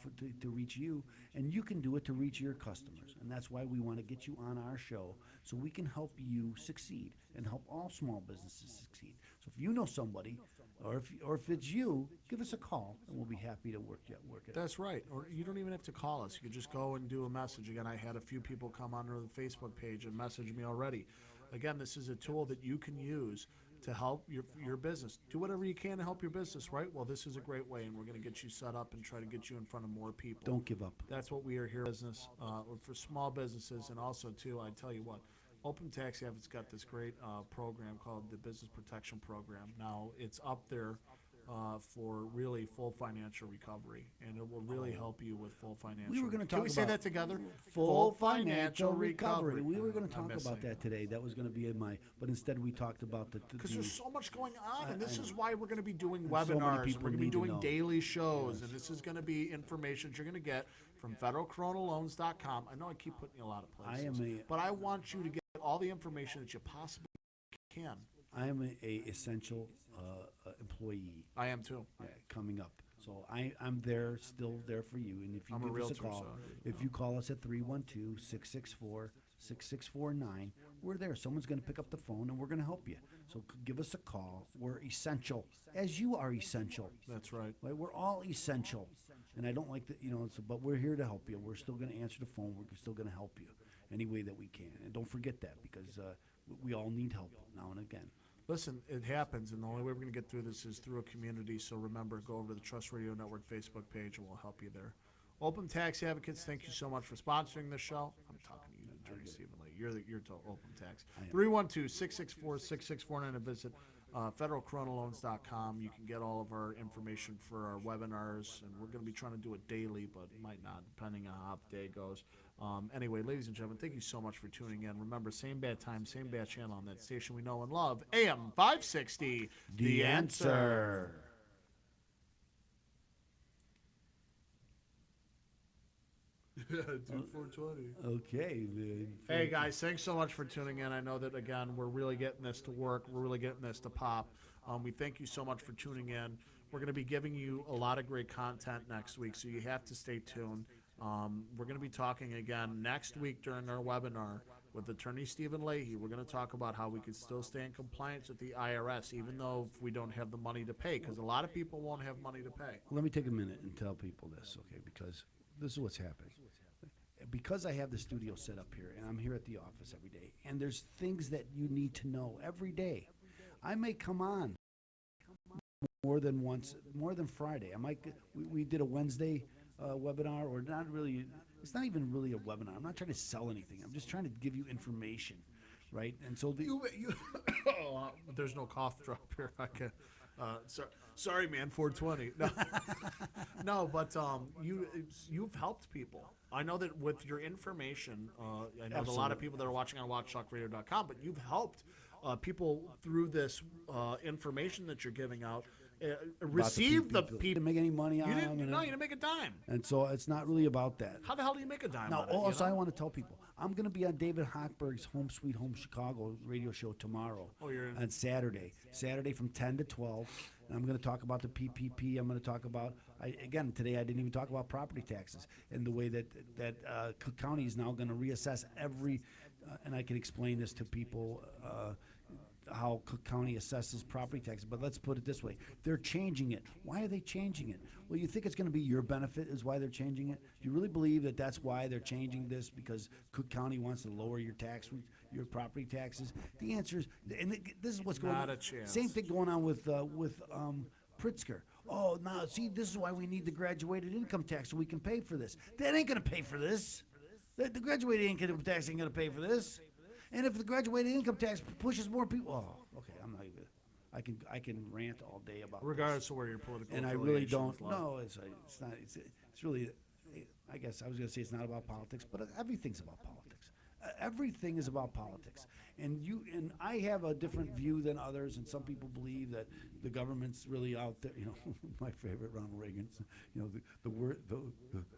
[SPEAKER 2] to reach you, and you can do it to reach your customers. And that's why we want to get you on our show so we can help you succeed and help all small businesses succeed. So if you know somebody, or if it's you, give us a call, and we'll be happy to work it.
[SPEAKER 1] That's right. Or you don't even have to call us. You could just go and do a message. Again, I had a few people come onto the Facebook page and message me already. Again, this is a tool that you can use to help your business. Do whatever you can to help your business, right? Well, this is a great way, and we're going to get you set up and try to get you in front of more people.
[SPEAKER 2] Don't give up.
[SPEAKER 1] That's what we are here business for small businesses, and also too, I tell you what, Open Tax Advocates got this great program called the Business Protection Program. Now it's up there for really full financial recovery, and it will really help you with full financial.
[SPEAKER 2] We were going to talk
[SPEAKER 1] Can we say
[SPEAKER 2] about
[SPEAKER 1] that together?
[SPEAKER 2] Full financial recovery. We were going to
[SPEAKER 1] I'm
[SPEAKER 2] talk
[SPEAKER 1] missing
[SPEAKER 2] about that today. That was going to be in my, but instead we talked about
[SPEAKER 1] because there's so much going on, and this
[SPEAKER 2] I
[SPEAKER 1] is why we're going to be doing
[SPEAKER 2] so many
[SPEAKER 1] webinars.
[SPEAKER 2] people
[SPEAKER 1] We're going to be
[SPEAKER 2] need to
[SPEAKER 1] doing
[SPEAKER 2] know.
[SPEAKER 1] daily shows, and this is going to be information that you're going to get from federalcoronaloans.com. I know I keep putting you a lot of places, but I want you to get all the information that you possibly can.
[SPEAKER 2] I am a essential employee
[SPEAKER 1] I am too.
[SPEAKER 2] coming up. So I'm still there for you. And if you
[SPEAKER 1] I'm a
[SPEAKER 2] give us a
[SPEAKER 1] realtor,
[SPEAKER 2] call,
[SPEAKER 1] so,
[SPEAKER 2] if you call us at 312-664-6649, we're there. Someone's going to pick up the phone and we're going to help you. So give us a call. We're essential, as you are essential.
[SPEAKER 1] That's right.
[SPEAKER 2] Right? We're all essential. And I don't like that, but we're here to help you. We're still going to answer the phone. We're still going to help you any way that we can. And don't forget that, because we all need help now and again.
[SPEAKER 1] Listen, it happens, and the only way we're going to get through this is through a community. So remember, go over to the Trust Radio Network Facebook page, and we'll help you there. Open Tax Advocates, thank you so much for sponsoring this show. I'm talking to you, Attorney Stephen Lee. You're to Open Tax. 312-664-6649, and visit federalcoronaloans.com. You can get all of our information for our webinars, and we're going to be trying to do it daily, but it might not, depending on how the day goes. Anyway, ladies and gentlemen, thank you so much for tuning in. Remember, same bad time, same bad channel on that station we know and love, AM 560,
[SPEAKER 2] The Answer.
[SPEAKER 1] Yeah, do 420.
[SPEAKER 2] Okay.
[SPEAKER 1] Hey guys, thanks so much for tuning in. I know that again we're really getting this to work. We're really getting this to pop. We thank you so much for tuning in. We're going to be giving you a lot of great content next week, so you have to stay tuned. We're going to be talking again next week during our webinar with Attorney Stephen Leahy. We're going to talk about how we can still stay in compliance with the IRS, even though we don't have the money to pay, because a lot of people won't have money to pay.
[SPEAKER 2] Let me take a minute and tell people this, okay? Because this is what's happening. Because I have the studio set up here, and I'm here at the office every day, and there's things that you need to know every day. I may come on more than once, more than Friday. I might. We did a Wednesday webinar, or not really. It's not even really a webinar. I'm not trying to sell anything. I'm just trying to give you information, right? And so
[SPEAKER 1] There's no cough drop here. I can. Sorry, man. 420. No, no, but you've helped people. I know that with your information. I know a lot of people that are watching on WatchTalkRadio.com, but you've helped people through this information that you're giving out. Receive the people.
[SPEAKER 2] You didn't make any money on
[SPEAKER 1] You
[SPEAKER 2] them.
[SPEAKER 1] didn't. No, you didn't make a dime.
[SPEAKER 2] And so it's not really about that.
[SPEAKER 1] How the hell do you make a dime?
[SPEAKER 2] Now,
[SPEAKER 1] on it,
[SPEAKER 2] also,
[SPEAKER 1] you know?
[SPEAKER 2] I want to tell people, I'm going to be on David Hochberg's Home Sweet Home Chicago radio show tomorrow.
[SPEAKER 1] Oh, you're in.
[SPEAKER 2] On Saturday from 10 to 12. And I'm going to talk about the PPP. I'm going to talk about, again, today I didn't even talk about property taxes and the way that Cook County is now going to reassess every, and I can explain this to people, how Cook County assesses property taxes. But let's put it this way. They're changing it. Why are they changing it? Well, you think it's going to be your benefit is why they're changing it? Do you really believe that that's why they're changing this, because Cook County wants to lower your property taxes? The answer is, and this is what's going on.
[SPEAKER 1] Not a chance.
[SPEAKER 2] Same thing going on with Pritzker. Oh, now see, this is why we need the graduated income tax so we can pay for this. That ain't going to pay for this. The graduated income tax ain't going to pay for this. And if the graduated income tax pushes more people, okay, I'm not even. I can rant all day about
[SPEAKER 1] Regardless
[SPEAKER 2] this.
[SPEAKER 1] of where your political
[SPEAKER 2] And I really
[SPEAKER 1] affiliations
[SPEAKER 2] don't.
[SPEAKER 1] lie.
[SPEAKER 2] No, it's not. It's really. I guess I was going to say it's not about politics, but everything's about politics. Everything is about politics. And I have a different view than others, and some people believe that the government's really out there. You know, my favorite, Ronald Reagan. You know,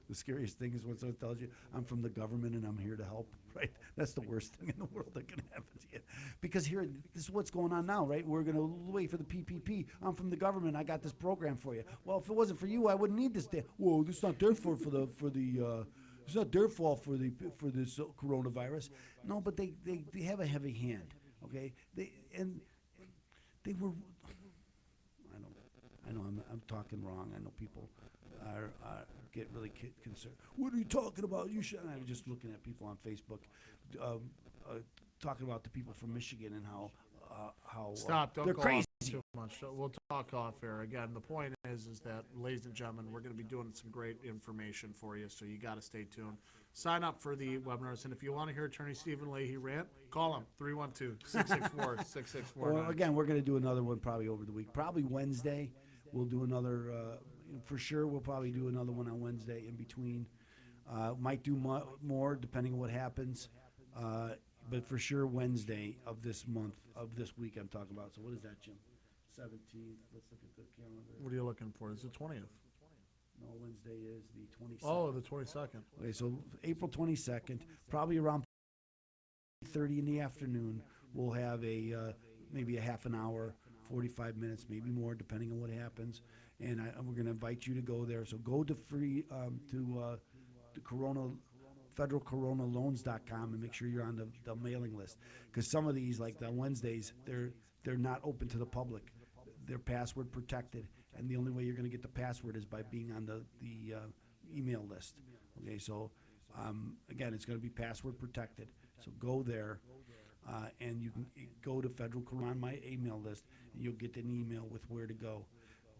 [SPEAKER 2] the scariest thing is when someone tells you, "I'm from the government and I'm here to help." Right? That's the worst thing in the world that can happen to you. Because here, this is what's going on now, right? We're going to wait for the PPP. I'm from the government. I got this program for you. Well, if it wasn't for you, I wouldn't need this. Whoa, this is not their fault for the. It's not their fault for this coronavirus. No, but they have a heavy hand. Okay, they were. I know I'm talking wrong. I know people are get really concerned. What are you talking about? You should. I was just looking at people on Facebook, talking about the people from Michigan and how
[SPEAKER 1] Stop! Don't
[SPEAKER 2] they're
[SPEAKER 1] go
[SPEAKER 2] crazy.
[SPEAKER 1] off too much. We'll talk off air. Again, the point is that, ladies and gentlemen, we're going to be doing some great information for you, so you got to stay tuned. Sign up for the webinars, and if you want to hear Attorney Stephen Leahy rant, call him 312-664-6649.
[SPEAKER 2] Well, again, we're going to do another one probably over the week. Probably Wednesday. We'll do another. For sure, we'll probably do another one on Wednesday in between. Might do more depending on what happens. But for sure, Wednesday of this month, of this week I'm talking about. So what is that, Jim? 17th. Let's look at the calendar.
[SPEAKER 1] What are you looking for? Is it 20th?
[SPEAKER 2] No, Wednesday is the 22nd.
[SPEAKER 1] Oh, the 22nd.
[SPEAKER 2] Okay, so April 22nd, probably around 30 in the afternoon, we'll have maybe a half an hour, 45 minutes, maybe more, depending on what happens. And we're going to invite you to go there. So go to federalcoronaloans.com and make sure you're on the mailing list. Because some of these, like the Wednesdays, they're not open to the public. They're password protected, and the only way you're going to get the password is by being on the email list. Okay, so again, it's going to be password protected. So go there, and you can go to Federal Corona on my email list, and you'll get an email with where to go.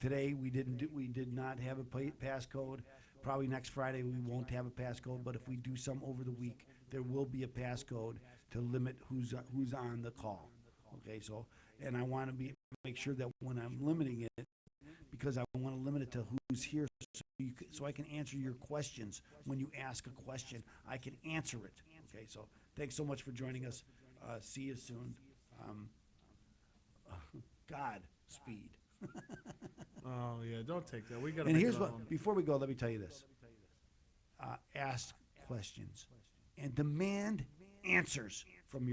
[SPEAKER 2] Today we did not have a passcode. Probably next Friday we won't have a passcode, but if we do some over the week, there will be a passcode to limit who's on the call. Okay, so and I want to make sure that when I'm limiting it, because I want to limit it to who's here, so I can answer your questions. When you ask a question, I can answer it. Okay, so thanks so much for joining us. See you soon. Um, God, speed.
[SPEAKER 1] Oh yeah, don't take that. We got to
[SPEAKER 2] And
[SPEAKER 1] make
[SPEAKER 2] here's
[SPEAKER 1] it
[SPEAKER 2] what,
[SPEAKER 1] on.
[SPEAKER 2] before we go, let me tell you this. Ask questions and demand answers.